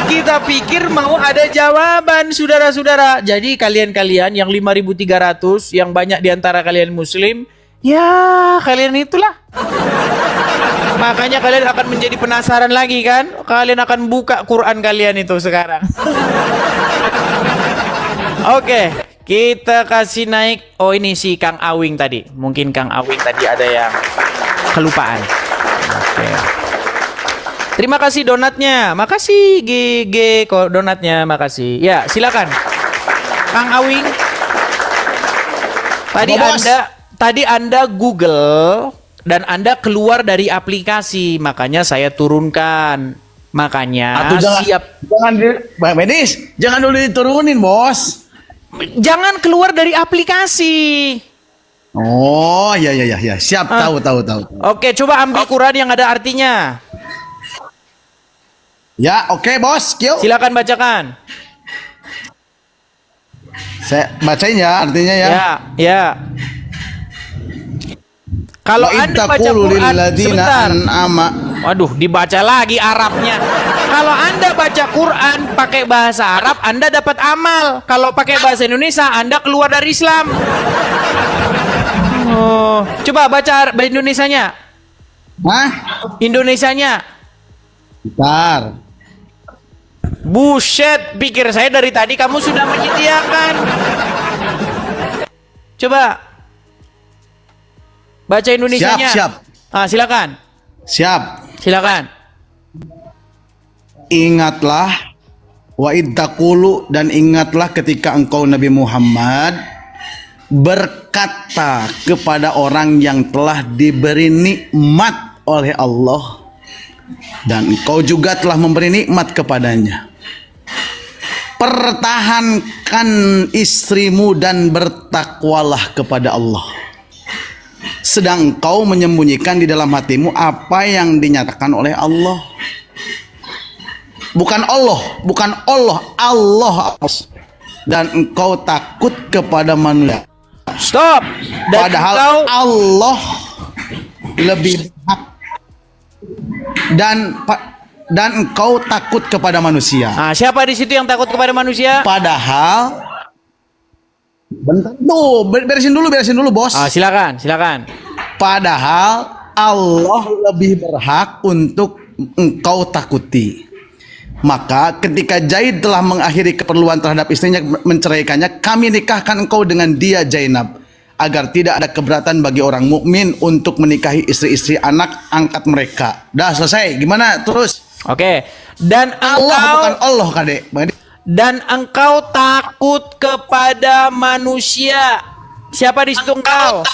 Kita pikir mau ada jawaban, saudara-saudara. Jadi kalian-kalian yang 5.300, yang banyak diantara kalian muslim, ya kalian itulah. Makanya kalian akan menjadi penasaran lagi kan? Kalian akan buka Quran kalian itu sekarang. Oke, kita kasih naik. Oh, ini si Kang Awing tadi. Mungkin Kang Awing tadi ada yang kelupaan. Oke. Terima kasih donatnya. Makasih GG kok donatnya. Makasih. Ya, silakan. Kang Awing. Tadi Anda Google dan Anda keluar dari aplikasi, makanya saya turunkan. Makanya siap. Bang Medis, jangan dulu diturunin, Bos. Jangan keluar dari aplikasi. Oh, ya. Siap, tahu. Oke, coba ambil Quran yang ada artinya. Ya, oke, Bos. Kyo. Silakan bacakan. Saya bacain ya artinya ya. Ya. Kalau Anda baca Quran, sebentar. Waduh, dibaca lagi Arabnya. Kalau Anda baca Quran pakai bahasa Arab, Anda dapat amal. Kalau pakai bahasa Indonesia, Anda keluar dari Islam. Oh, coba baca Indonesianya. Hah? Indonesianya. Bentar. Buset, pikir saya dari tadi kamu sudah menyediakan. Coba baca Indonesianya. Siap. Silakan. Silakan. Ingatlah wa iddaqulu, dan ingatlah ketika engkau Nabi Muhammad berkata kepada orang yang telah diberi nikmat oleh Allah, dan engkau juga telah memberi nikmat kepadanya. Pertahankan istrimu dan bertakwalah kepada Allah, sedang engkau menyembunyikan di dalam hatimu apa yang dinyatakan oleh Allah. Bukan Allah. Dan engkau takut kepada manusia. Stop. Dan Padahal Allah lebih hak. Dan engkau takut kepada manusia. Siapa di situ yang takut kepada manusia? Padahal bentar tuh, beresin dulu Bos. Silakan. Padahal Allah lebih berhak untuk engkau takuti. Maka ketika Zaid telah mengakhiri keperluan terhadap istrinya, menceraikannya, kami nikahkan engkau dengan dia Zainab, agar tidak ada keberatan bagi orang mukmin untuk menikahi istri-istri anak angkat mereka. Dah selesai. Gimana terus? Oke. Dan Allah bukan Allah, Kadek. Dan engkau takut kepada manusia. Siapa di situ engkau?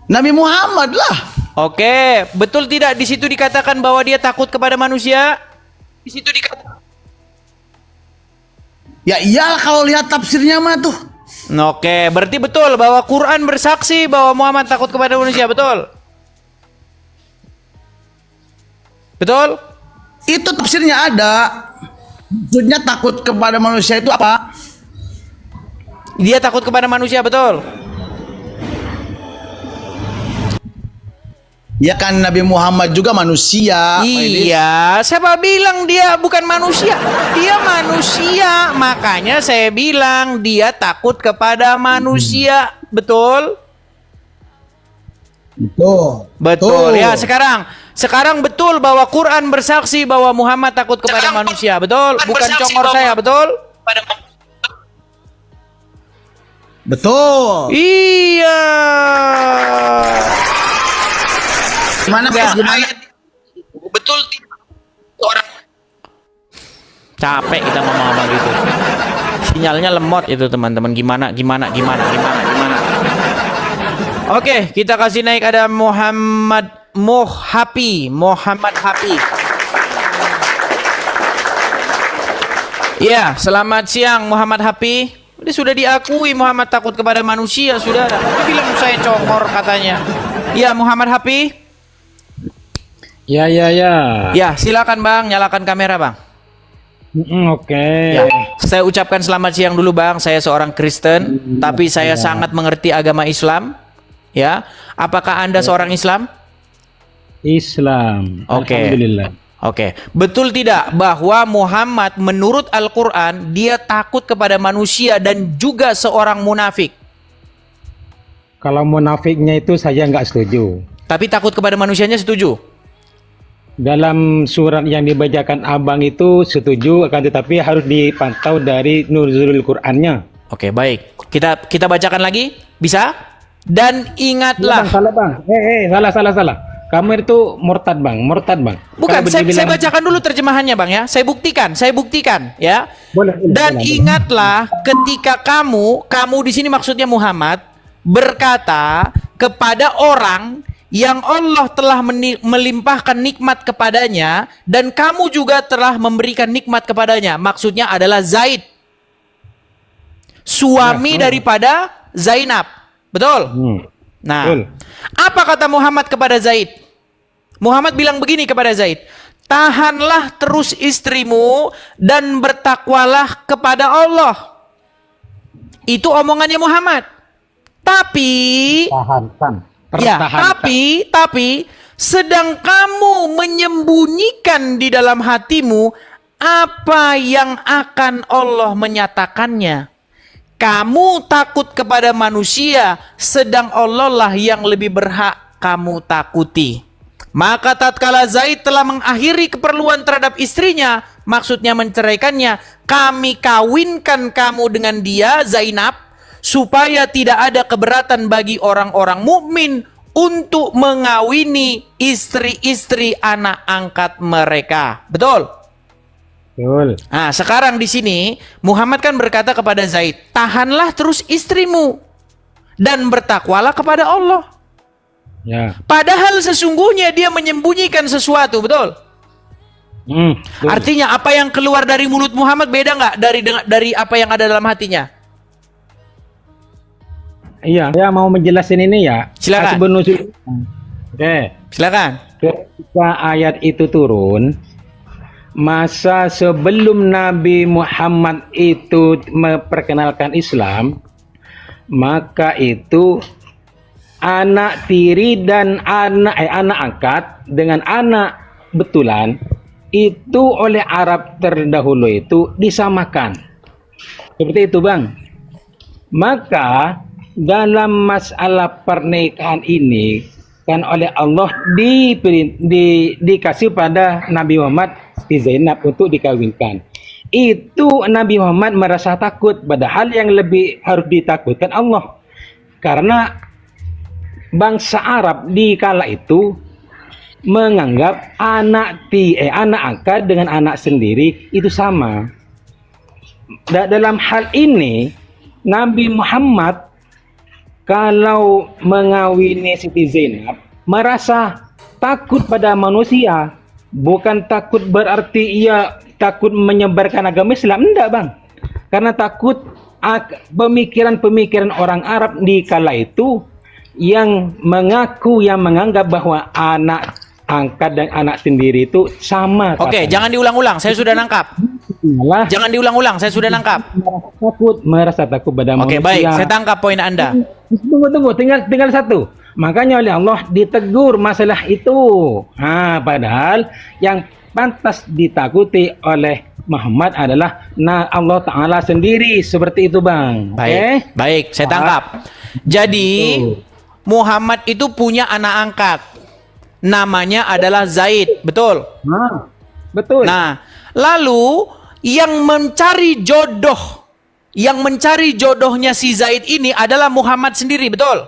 Nabi Muhammad lah. Oke, betul tidak di situ dikatakan bahwa dia takut kepada manusia? Di situ dikatakan. Ya iyalah kalau lihat tafsirnya mah tuh. Oke, berarti betul bahwa Quran bersaksi bahwa Muhammad takut kepada manusia, betul? Betul? Itu tafsirnya ada. Maksudnya takut kepada manusia itu apa? Dia takut kepada manusia, betul? Ya kan Nabi Muhammad juga manusia. Iya, siapa bilang dia bukan manusia? Dia manusia, makanya saya bilang dia takut kepada manusia, betul? Betul. Ya, sekarang betul bahwa Quran bersaksi bahwa Muhammad takut kepada manusia, betul? Bukan congor saya, betul? Betul. Iya. Gimana Enggak. gimana? Betul orang Capek kita ngomong apa gitu. Sinyalnya lemot itu teman-teman. Gimana. Oke, kita kasih naik ada Muhammad Hapi. Iya, selamat siang Muhammad Hapi. Ini sudah diakui Muhammad takut kepada manusia, sudah. Dia bilang saya congor katanya. Iya, Muhammad Hapi. Ya. Ya, silakan Bang, nyalakan kamera Bang. Oke. Ya, saya ucapkan selamat siang dulu Bang. Saya seorang Kristen, tapi saya sangat mengerti agama Islam. Ya, apakah Anda seorang Islam? Islam. Oke. Alhamdulillah. Oke, betul tidak bahwa Muhammad menurut Al-Quran dia takut kepada manusia dan juga seorang munafik? Kalau munafiknya itu saya nggak setuju. Tapi takut kepada manusianya setuju? Dalam surat yang dibacakan abang itu setuju, akan tetapi harus dipantau dari nuzulul Qur'annya. Oke, baik. Kita bacakan lagi, bisa? Dan ingatlah. Salah bang. Salah. Kamu itu murtad bang. Bukan, Kalau saya dibilang- bacakan dulu terjemahannya Bang ya. Saya buktikan ya. Boleh, Dan boleh. ingatlah ketika kamu di sini maksudnya Muhammad berkata kepada orang yang Allah telah melimpahkan nikmat kepadanya dan kamu juga telah memberikan nikmat kepadanya. Maksudnya adalah Zaid, suami daripada Zainab. Betul? Nah, Betul. apa kata Muhammad kepada Zaid? Muhammad bilang begini kepada Zaid, tahanlah terus istrimu dan bertakwalah kepada Allah. Itu omongannya Muhammad. Tapi, ya, tapi sedang kamu menyembunyikan di dalam hatimu apa yang akan Allah menyatakannya. Kamu takut kepada manusia, sedang Allah lah yang lebih berhak kamu takuti. Maka tatkala Zaid telah mengakhiri keperluan terhadap istrinya, maksudnya menceraikannya, kami kawinkan kamu dengan dia, Zainab, supaya tidak ada keberatan bagi orang-orang mukmin untuk mengawini istri-istri anak angkat mereka. Betul? Betul. Nah, sekarang di sini Muhammad kan berkata kepada Zaid, tahanlah terus istrimu dan bertakwalah kepada Allah. Ya. Padahal sesungguhnya dia menyembunyikan sesuatu, betul? Betul. Artinya apa yang keluar dari mulut Muhammad beda nggak dari apa yang ada dalam hatinya? Iya, saya mau menjelasin ini ya. Silakan. Asbabun nuzul. Oke. Silakan. Ketika ayat itu turun, masa sebelum Nabi Muhammad itu memperkenalkan Islam, maka itu anak tiri dan anak angkat dengan anak betulan itu oleh Arab terdahulu itu disamakan. Seperti itu, Bang. Maka dalam masalah pernikahan ini kan oleh Allah dikasih pada Nabi Muhammad di Zainab untuk dikawinkan. Itu Nabi Muhammad merasa takut, padahal yang lebih harus ditakutkan Allah. Karena bangsa Arab di kala itu menganggap anak angkat dengan anak sendiri itu sama. Dalam hal ini Nabi Muhammad kalau mengawini Siti Zainab merasa takut pada manusia, bukan takut berarti ia takut menyebarkan agama Islam, enggak Bang. Karena takut pemikiran-pemikiran orang Arab di kala itu yang menganggap bahwa anak angkat dan anak sendiri itu sama. Oke, jangan diulang-ulang, saya sudah nangkap. Jangan diulang-ulang, saya sudah nangkap. Merasa takut pada manusia. Oke, baik, saya tangkap poin Anda. Tunggu, tinggal satu. Makanya oleh Allah ditegur masalah itu. Padahal yang pantas ditakuti oleh Muhammad adalah Allah Ta'ala sendiri. Seperti itu Bang. Baik, baik, saya tangkap. Jadi Muhammad itu punya anak angkat. Namanya adalah Zaid, betul? Betul. Nah, lalu yang mencari jodohnya si Zaid ini adalah Muhammad sendiri, betul?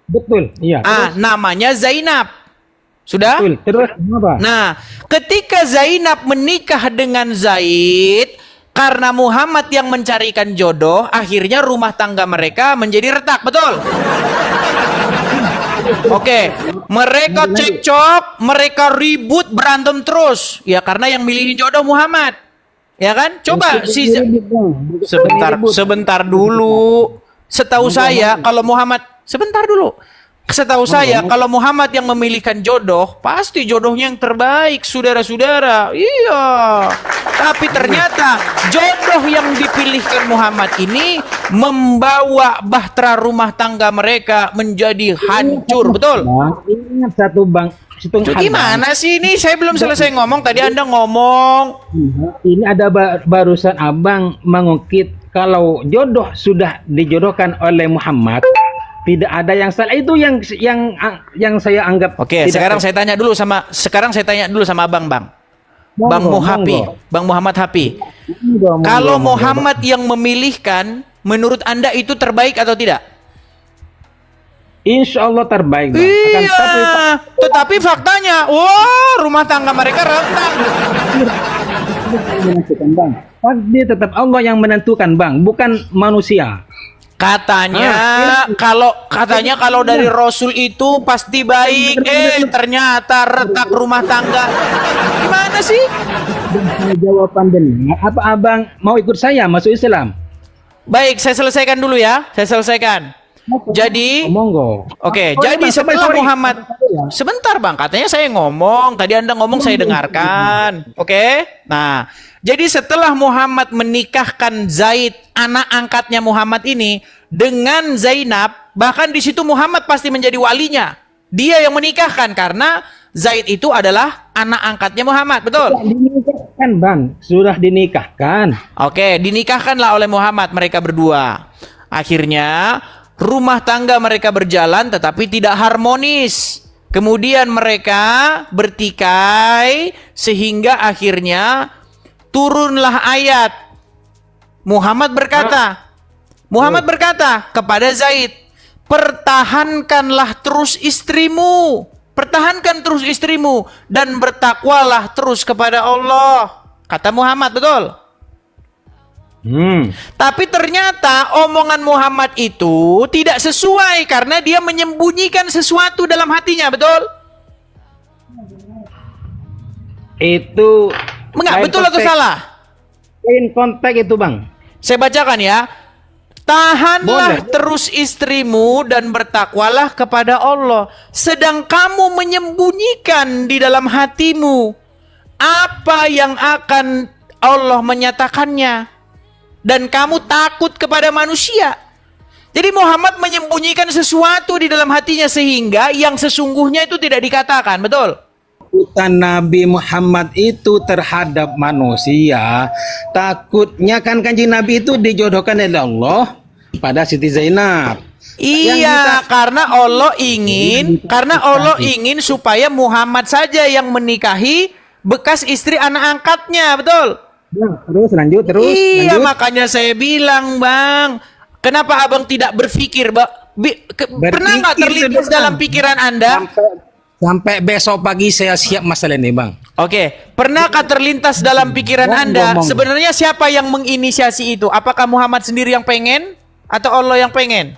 Betul, iya. Namanya Zainab, Sudah? Betul. Terus apa? Nah, ketika Zainab menikah dengan Zaid, karena Muhammad yang mencarikan jodoh, akhirnya rumah tangga mereka menjadi retak, betul? Oke, mereka cekcok, mereka ribut, berantem terus. Ya karena yang milihin jodoh Muhammad. Ya kan? Coba sebentar dulu. Setahu saya kalau Muhammad sebentar dulu. Setahu saya kalau Muhammad yang memilihkan jodoh, pasti jodohnya yang terbaik, saudara-saudara. Iya. Tapi ternyata jodoh yang dipilihkan Muhammad ini membawa bahtera rumah tangga mereka menjadi hancur, betul? Ingat satu bang. Gimana sih ini? Saya belum selesai ngomong. Tadi Anda ngomong. Ini ada barusan abang mengungkit kalau jodoh sudah dijodohkan oleh Muhammad. Tidak ada yang salah, itu yang saya anggap. Oke, sekarang saya tanya dulu sama Abang, Bang Muhapi, Bang Muhammad Hapi. Kalau Muhammad yang memilihkan, menurut Anda itu terbaik atau tidak? Insya Allah terbaik, Bang. Iya, tetapi faktanya, rumah tangga mereka retak. Dia tetap Allah yang menentukan, Bang, bukan manusia. Katanya kalau dari Rasul itu pasti baik, ternyata retak rumah tangga. Gimana sih? Jawaban benar. Apa abang mau ikut saya masuk Islam? Baik, saya selesaikan dulu ya. Jadi, monggo. Oke, jadi setelah Muhammad, sebentar Bang, katanya saya ngomong, tadi Anda ngomong saya dengarkan. Oke? Nah, jadi setelah Muhammad menikahkan Zaid, anak angkatnya Muhammad ini, dengan Zainab, bahkan di situ Muhammad pasti menjadi walinya. Dia yang menikahkan karena Zaid itu adalah anak angkatnya Muhammad, betul? Sudah dinikahkan, Bang. Sudah dinikahkan. Oke, dinikahkanlah oleh Muhammad mereka berdua. Akhirnya rumah tangga mereka berjalan tetapi tidak harmonis. Kemudian mereka bertikai sehingga akhirnya turunlah ayat. Muhammad berkata kepada Zaid, pertahankanlah terus istrimu. Pertahankan terus istrimu dan bertakwalah terus kepada Allah. Kata Muhammad, betul? Tapi ternyata omongan Muhammad itu tidak sesuai karena dia menyembunyikan sesuatu dalam hatinya, betul? Itu betul atau salah? In konteks itu, Bang. Saya bacakan ya. Tahanlah terus istrimu dan bertakwalah kepada Allah. Sedang kamu menyembunyikan di dalam hatimu apa yang akan Allah menyatakannya. Dan kamu takut kepada manusia. Jadi Muhammad menyembunyikan sesuatu di dalam hatinya sehingga yang sesungguhnya itu tidak dikatakan, betul? Takutan Nabi Muhammad itu terhadap manusia, takutnya kan kanjeng Nabi itu dijodohkan oleh Allah pada Siti Zainab. Iya, karena Allah ingin supaya Muhammad saja yang menikahi bekas istri anak angkatnya, betul? Terus lanjut. Iya, makanya saya bilang, Bang, kenapa Abang tidak berpikir, pernah nggak terlintas dalam pikiran Anda? Sampai besok pagi saya siap masalah ini, Bang. Oke, pernahkah terlintas dalam pikiran Anda sebenarnya siapa yang menginisiasi itu? Apakah Muhammad sendiri yang pengen atau Allah yang pengen?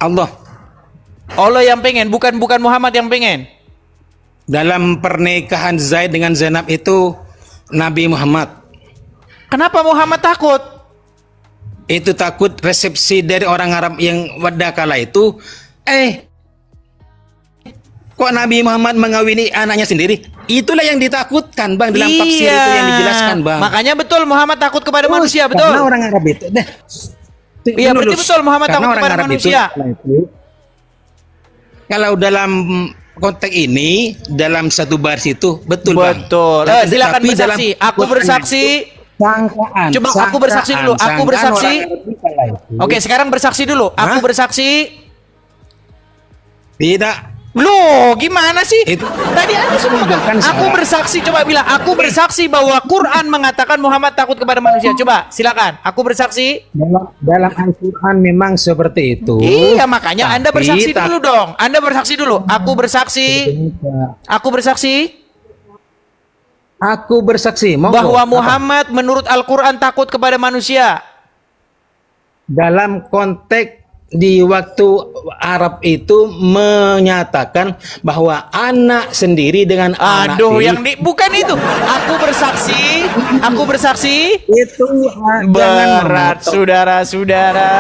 Allah yang pengen, bukan Muhammad yang pengen. Dalam pernikahan Zaid dengan Zainab itu Nabi Muhammad. Kenapa Muhammad takut? Itu takut resepsi dari orang Arab yang pada kala itu. Kok Nabi Muhammad mengawini anaknya sendiri? Itulah yang ditakutkan, Bang, dalam tafsir itu yang dijelaskan, Bang. Makanya betul Muhammad takut kepada manusia, betul? Karena orang Arab itu. Iya, berarti betul Muhammad takut kepada manusia. Kalau dalam konteks ini, dalam satu baris itu, betul, Bang. Betul. Silakan bersaksi. Aku bersaksi. Sangkaan. Coba aku bersaksi dulu. Aku bersaksi. Oke, sekarang bersaksi dulu. Aku bersaksi. Tidak. Loh, gimana sih? Itu- Tadi Anda sudah menunjukkan aku syarat. bersaksi, coba bilang, aku bersaksi bahwa Quran mengatakan Muhammad takut kepada manusia. Coba, silakan. Aku bersaksi. Dalam Al-Quran memang seperti itu. Iya, makanya Anda Tapi bersaksi tak- dulu dong. Anda bersaksi dulu. Aku bersaksi. Aku bersaksi Aku bersaksi monggo. bahwa Apa? Muhammad menurut Al-Quran takut kepada manusia. Dalam konteks di waktu Arab itu menyatakan bahwa anak sendiri dengan anak Aduh, tiri yang bukan itu. Aku bersaksi itu jangan berat, mematok. saudara-saudara.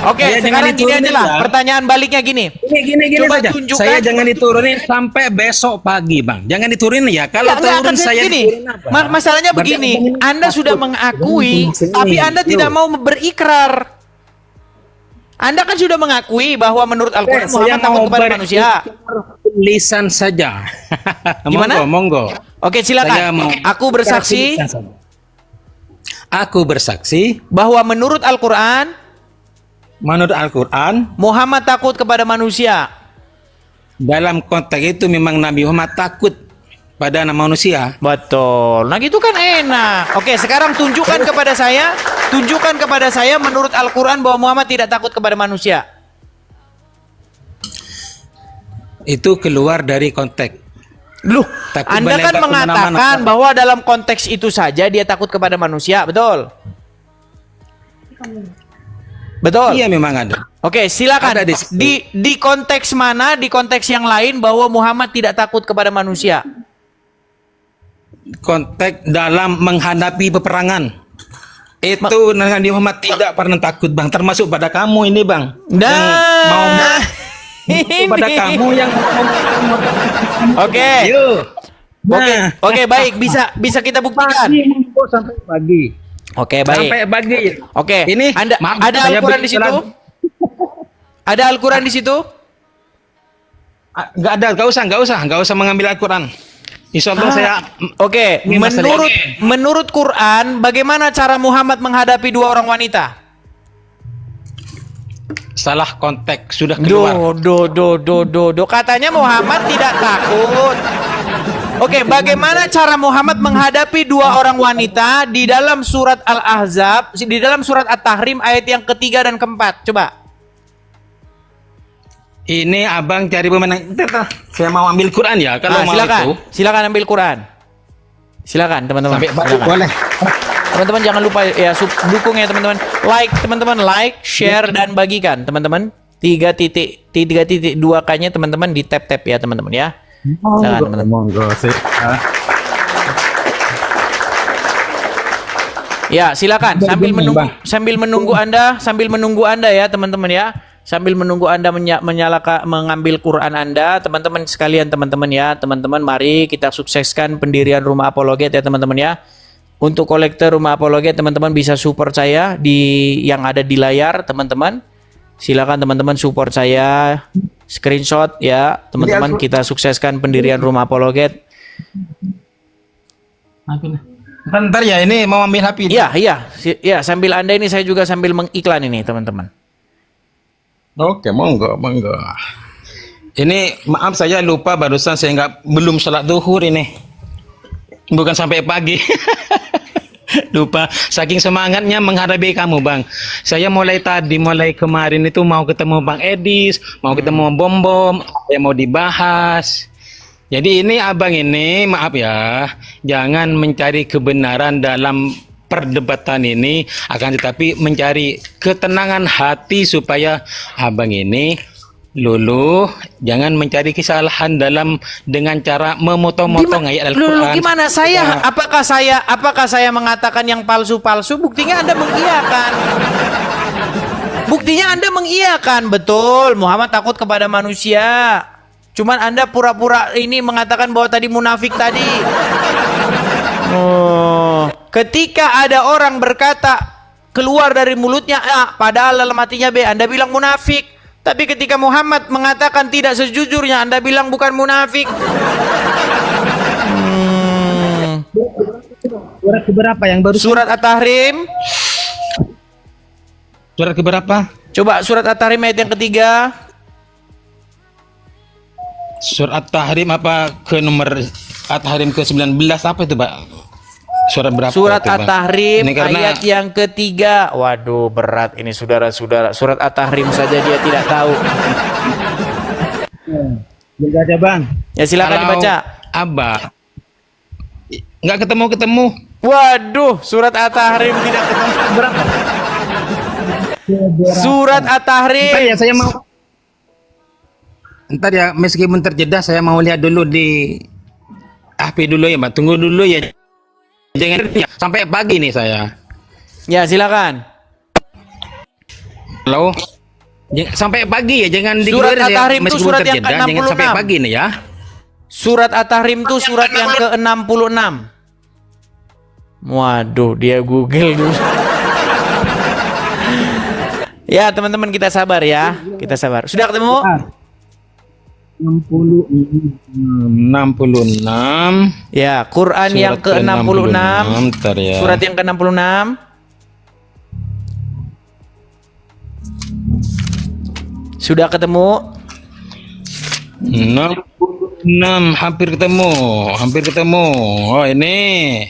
Oke, Saya jangan sekarang gini aja diturunin lah. ya. Pertanyaan baliknya gini. Gini Coba saja. tunjukkan. Saya jangan diturunin sampai besok pagi, Bang. Jangan diturunin ya. Kalau Enggak, turun akan saya gini. diturunin apa? Masalahnya Berarti begini, Anda Anda sudah takut. mengakui, Sini. tapi Anda tidak Yuk. mau berikrar. Anda kan sudah mengakui bahwa menurut Al-Quran Muhammad takut kepada manusia. Lisan saja. Gimana? Monggo. Oke, Saya silakan. mau Aku bersaksi lisan saja. Aku bersaksi bahwa menurut Al-Quran menurut Al-Quran Muhammad takut kepada manusia. dalam konteks itu memang Nabi Muhammad takut pada anak manusia. Betul. Nah, gitu kan enak. Oke, sekarang tunjukkan kepada saya menurut Al-Quran bahwa Muhammad tidak takut kepada manusia. Itu keluar dari konteks. Loh, Takut Anda kan melebar mengatakan kemana-mana. bahwa dalam konteks itu saja dia takut kepada manusia, betul? Betul. Iya memang ada. Oke, silakan. Ada di situ. Di konteks mana, di konteks yang lain bahwa Muhammad tidak takut kepada manusia? Konteks dalam menghadapi peperangan. Itu Nabi Muhammad tidak pernah takut, Bang. Termasuk pada kamu ini, Bang. Yang mau pada kamu yang Oke. Yuk. Oke, baik, bisa kita buktikan. Monggo sampai pagi. Oke, baik. Sampai pagi. Oke. Ini Anda maaf, ada saya Al-Quran di situ? bicara- Ada Al-Quran di situ? Enggak ada, enggak usah mengambil Al-Quran. Insya Allah saya Oke, Ini masalah- menurut Quran bagaimana cara Muhammad menghadapi dua orang wanita? salah konteks sudah keluar. Do. Katanya Muhammad tidak takut. Oke, bagaimana cara Muhammad menghadapi dua orang wanita di dalam surat Al-Ahzab, di dalam surat At-Tahrim ayat yang ketiga dan keempat? Coba. Ini abang cari pemenang. Saya mau ambil Quran ya. Kalau mau itu. Silakan ambil Quran. Silakan teman-teman. Sampai Silakan. boleh. Teman-teman jangan lupa ya dukung ya teman-teman. Like, share dan bagikan teman-teman. 3.2K-nya teman-teman di tap-tap ya teman-teman ya. Silakan teman-teman. Monggo sih. Ya, silakan sambil menunggu Anda ya teman-teman ya. Sambil menunggu Anda mengambil Quran Anda, teman-teman sekalian teman-teman ya. Teman-teman mari kita sukseskan pendirian Rumah Apologet ya teman-teman ya. Untuk kolektor Rumah Apologet teman-teman bisa support saya di yang ada di layar teman-teman. Silakan teman-teman support saya, screenshot ya teman-teman, kita sukseskan pendirian Rumah Apologet. Bentar ya, ini mau ambil HP. Iya, sambil Anda ini saya juga sambil mengiklan ini teman-teman. Oke, monggo. Ini maaf saya lupa barusan saya belum sholat duhur ini. Bukan sampai pagi. Lupa. Saking semangatnya menghadapi kamu, Bang. Saya mulai kemarin itu mau ketemu Bang Edis, mau ketemu Bom, saya mau dibahas. Jadi ini abang ini maaf ya, jangan mencari kebenaran dalam perdebatan ini, akan tetapi mencari ketenangan hati supaya abang ini luluh, jangan mencari kesalahan dengan cara memotong-motong ayat Al-Quran. Gimana saya? Apakah saya mengatakan yang palsu-palsu? Buktinya Anda mengiyakan. Betul. Muhammad takut kepada manusia. Cuman Anda pura-pura ini mengatakan bahwa tadi munafik tadi. Ketika ada orang berkata keluar dari mulutnya A, padahal dalam hatinya B, Anda bilang munafik. Tapi ketika Muhammad mengatakan tidak sejujurnya, Anda bilang bukan munafik. Surat keberapa yang baru? Surat At-Tahrim. Surat keberapa? Coba surat At-Tahrim ayat yang ketiga. Surat At-Tahrim apa ke nomor At-Tahrim ke 19 apa itu, Pak? Surat berapa? Surat itu, Bang? At-Tahrim Ini karena ayat yang ketiga. Waduh, berat ini saudara-saudara. Surat At-Tahrim saja dia tidak tahu. Enggak ada, Bang. Ya silakan kalau dibaca. Abah nggak ketemu. Waduh, surat At-Tahrim tidak ketemu. Berapa? Surat At-Tahrim. Ntar ya saya mau. Ntar ya meskipun terjeda saya mau lihat dulu di HP dulu ya, Mbak. Tunggu dulu ya. Jangan sampai pagi nih saya. Ya silakan. Halo. Sampai pagi ya, jangan Surat dikeluarin ya. At-Tahrim itu Meskipun surat yang terjeda, jangan sampai ke-66. pagi nih ya. Surat At-Tahrim itu surat yang ke-66. Waduh, dia Google dulu. Ya, teman-teman kita sabar ya. Kita sabar. Sudah ketemu? 66. Ya, Quran yang Surat ke-66. Ntar ya. Surat yang ke-66. Sudah ketemu? 66 hampir ketemu. Oh, ini.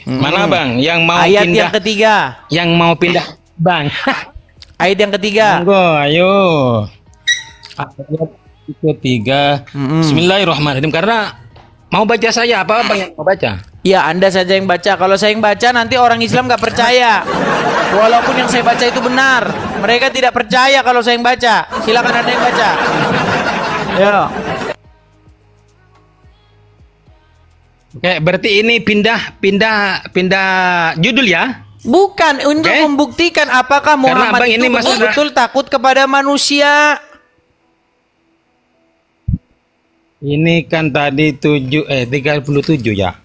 Mana, Bang? Yang mau Ayat pindah. yang ketiga. Yang mau pindah, Bang. Ayat yang ketiga. Monggo, ayo. Ayat ketiga. Bismillahirrahmanirrahim. Karena mau baca saya apa, Bang, yang mau baca? Ya, Anda saja yang baca. Kalau saya yang baca nanti orang Islam nggak percaya. Walaupun yang saya baca itu benar, mereka tidak percaya kalau saya yang baca. Silakan Anda yang baca. Ya. Oke, berarti ini pindah judul ya? Bukan untuk Oke. membuktikan apakah Karena Muhammad Abang itu ini masuk- betul-betul takut kepada manusia. Ini kan tadi 37 ya.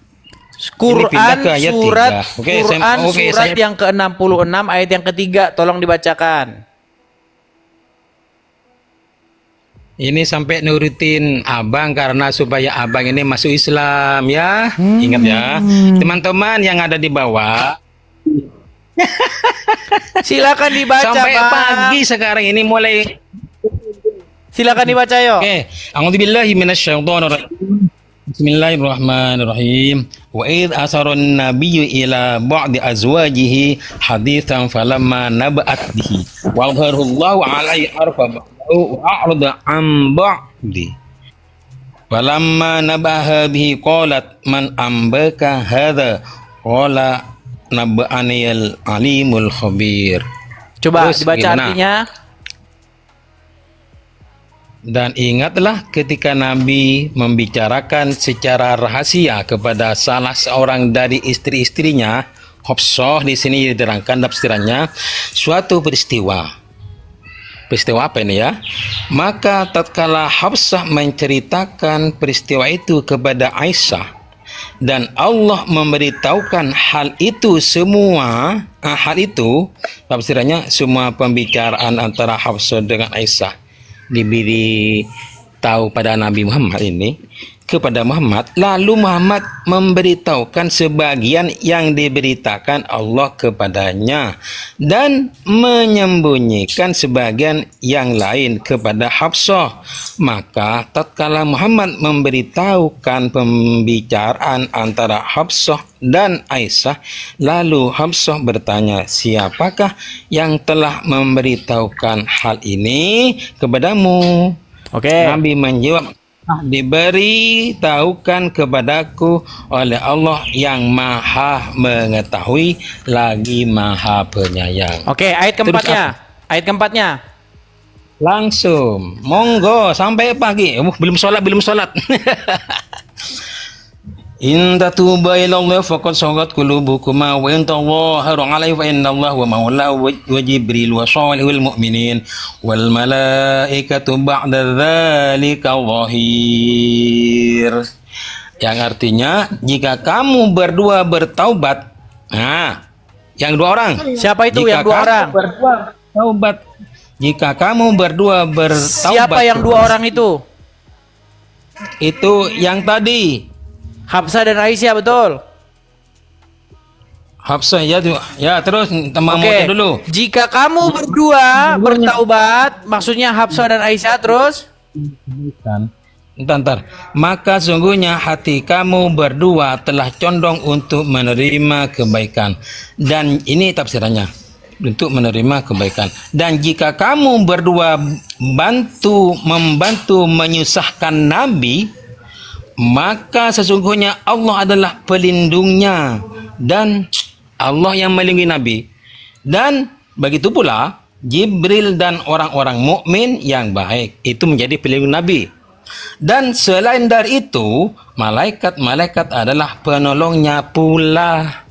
Quran pindah ke ayat surat 3. Oke, Quran oke, surat saya- yang ke-66 ayat yang ketiga, tolong dibacakan. Ini sampai nurutin abang karena supaya abang ini masuk Islam ya. Ingat ya. Teman-teman yang ada di bawah. Silakan dibaca, Sampai Bang. pagi sekarang ini mulai. Silakan dibaca yo. Oke. A'udzubillahi minasyaitonirrajim. Bismillahirrahmanirrahim. Wa id asarun nabiyyu ila ba'di azwajihi haditsan falamma naba'at bihi wa adharallahu alaihi arfa ba'dahu wa a'rada an ba'di. Falamma nabaha bihi qalat man ambaka hadha qala naba'aniyal alimul khabir. Coba Terus dibaca gimana? artinya. Dan ingatlah ketika Nabi membicarakan secara rahasia kepada salah seorang dari istri-istrinya, Hafsah di sini diterangkan tafsirannya, suatu peristiwa. Peristiwa apa ini ya? Maka tatkala Hafsah menceritakan peristiwa itu kepada Aisyah dan Allah memberitahukan hal itu tafsirannya semua pembicaraan antara Hafsah dengan Aisyah diberi tahu pada Nabi Muhammad ini kepada Muhammad, lalu Muhammad memberitahukan sebagian yang diberitakan Allah kepadanya dan menyembunyikan sebagian yang lain kepada Hafsah. Maka tatkala Muhammad memberitahukan pembicaraan antara Hafsah dan Aisyah, lalu Hafsah bertanya, siapakah yang telah memberitahukan hal ini kepadamu? Oke. Nabi menjawab, diberitahukan kepadaku oleh Allah yang maha mengetahui lagi maha penyayang. Oke, ayat keempatnya. Ayat keempatnya. Langsung, monggo sampai pagi. Belum sholat. In tatuba ila Allah faqad sagat qulubukuma wa in tadhaharu alayhi fa inna Allah wa maulahu wa Jibril wa salihul mu'minin wal malaikatu ba'da dzalika zahir. Yang artinya jika kamu berdua bertaubat. Nah, yang dua orang. Siapa itu Jika yang dua kamu orang? Berdua taubat. Jika kamu berdua bertaubat. Siapa yang dua orang itu? Itu yang tadi. Hafsah dan Aisyah, betul. Hafsah ya terus teman Oke. dulu. Jika kamu berdua bertaubat, maksudnya Hafsah dan Aisyah terus. Ntar. Maka sungguhnya hati kamu berdua telah condong untuk menerima kebaikan. Dan ini tafsirannya. Untuk menerima kebaikan. Dan jika kamu berdua membantu menyusahkan Nabi, maka sesungguhnya Allah adalah pelindungnya dan Allah yang melindungi Nabi. Dan begitu pula Jibril dan orang-orang mukmin yang baik itu menjadi pelindung Nabi. Dan selain dari itu, malaikat-malaikat adalah penolongnya pula.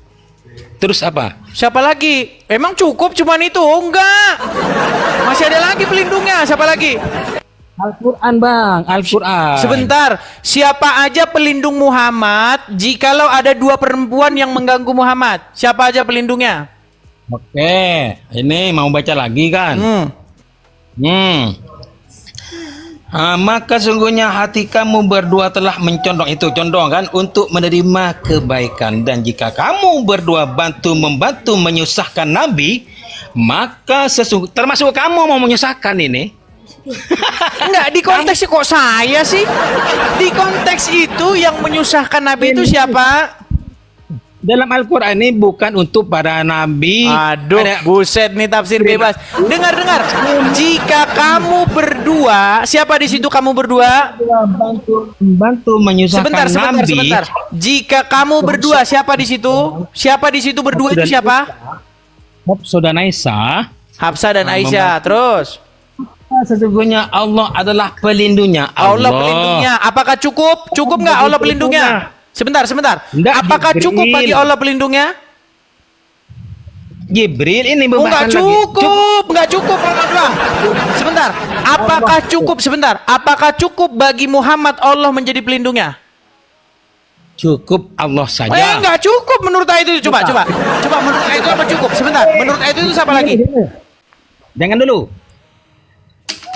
Terus apa? Siapa lagi? Emang cukup cuman itu? Enggak. Masih ada lagi pelindungnya. Siapa lagi? Al-Quran bang, Al-Quran. Sebentar. Siapa aja pelindung Muhammad jikalau ada dua perempuan yang mengganggu Muhammad? Siapa aja pelindungnya? Oke, ini mau baca lagi kan? Maka sungguhnya hati kamu berdua telah mencondong, itu condong kan, untuk menerima kebaikan. Dan jika kamu berdua membantu menyusahkan Nabi, maka termasuk kamu mau menyusahkan ini. Enggak, di konteksnya kok saya sih? Di konteks itu yang menyusahkan Nabi itu siapa? Dalam Al-Quran ini bukan untuk para nabi. Aduh, buset nih tafsir bebas. Dengar. Jika kamu berdua, siapa di situ kamu berdua? Membantu menyusahkan Nabi. Sebentar. Jika kamu berdua, siapa di situ? Siapa di situ berdua itu siapa? Hafsah dan Aisyah. Hafsah dan Aisyah. Terus? Sesungguhnya Allah adalah pelindungnya. Allah pelindungnya. Apakah cukup? Cukup nggak Allah pelindungnya? Sebentar. Enggak, apakah Jibril. cukup bagi Allah pelindungnya? Jibril ini Enggak cukup. Sebentar. Apakah cukup bagi Muhammad Allah menjadi pelindungnya? Cukup Allah saja. Enggak cukup menurut ayat itu. Coba. Menurut ayat itu apa cukup? Sebentar. Menurut ayat itu siapa lagi? Jangan dulu.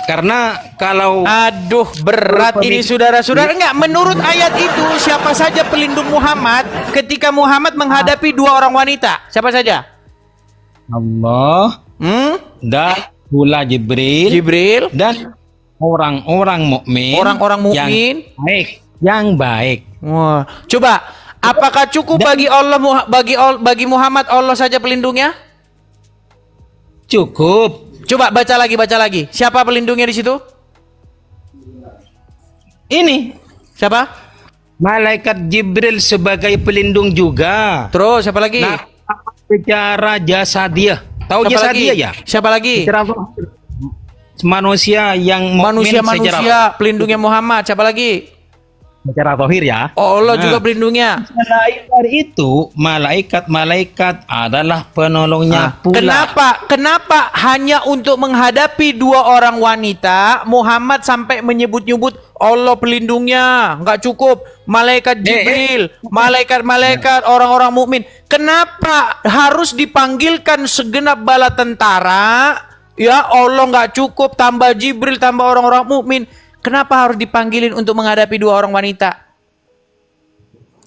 Karena kalau Aduh, berat ini saudara-saudara. Enggak, menurut ayat itu siapa saja pelindung Muhammad ketika Muhammad menghadapi dua orang wanita? Siapa saja? Allah dan pula Jibril dan orang-orang mukmin. Orang-orang mukmin yang baik. Wah, coba apakah cukup bagi Allah bagi Muhammad Allah saja pelindungnya? Cukup. Coba baca lagi. Siapa pelindungnya di situ? Ini siapa? Malaikat Jibril sebagai pelindung juga. Terus siapa lagi? Nah, secara jasa dia. Tahu jasa dia ya? Siapa lagi? Secara manusia yang manusia pelindungnya Muhammad. Siapa lagi? Secara zahir ya. Allah juga pelindungnya. Selain dari itu, malaikat adalah penolongnya pula. Kenapa hanya untuk menghadapi dua orang wanita Muhammad sampai menyebut-nyebut Allah pelindungnya? Enggak cukup. Malaikat Jibril, malaikat-malaikat, orang-orang mukmin. Kenapa harus dipanggilkan segenap bala tentara? Ya Allah, enggak cukup tambah Jibril, tambah orang-orang mukmin. Kenapa harus dipanggilin untuk menghadapi dua orang wanita?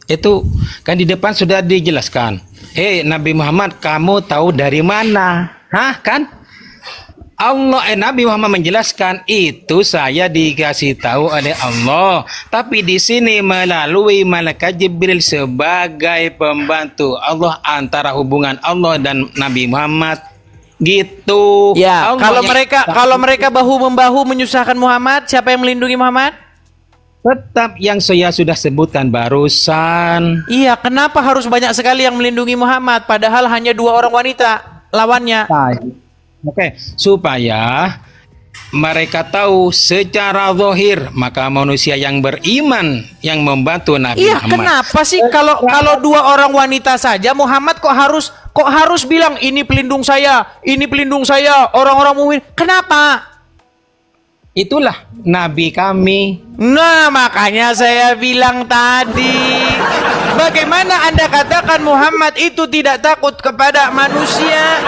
Itu kan di depan sudah dijelaskan. Nabi Muhammad, kamu tahu dari mana? Kan? Nabi Muhammad menjelaskan, itu saya dikasih tahu oleh Allah. Tapi di sini melalui malaikat Jibril sebagai pembantu Allah antara hubungan Allah dan Nabi Muhammad. Gitu. Ya, kalau mereka bahu membahu menyusahkan Muhammad, siapa yang melindungi Muhammad? Tetap yang saya sudah sebutkan barusan. Iya, kenapa harus banyak sekali yang melindungi Muhammad padahal hanya dua orang wanita lawannya? Oke, supaya mereka tahu secara zahir, maka manusia yang beriman yang membantu Nabi Muhammad. Kenapa sih kalau dua orang wanita saja Muhammad kok harus bilang ini pelindung saya, orang-orang mukmin. Kenapa? Itulah Nabi kami. Nah, makanya saya bilang tadi. Bagaimana Anda katakan Muhammad itu tidak takut kepada manusia?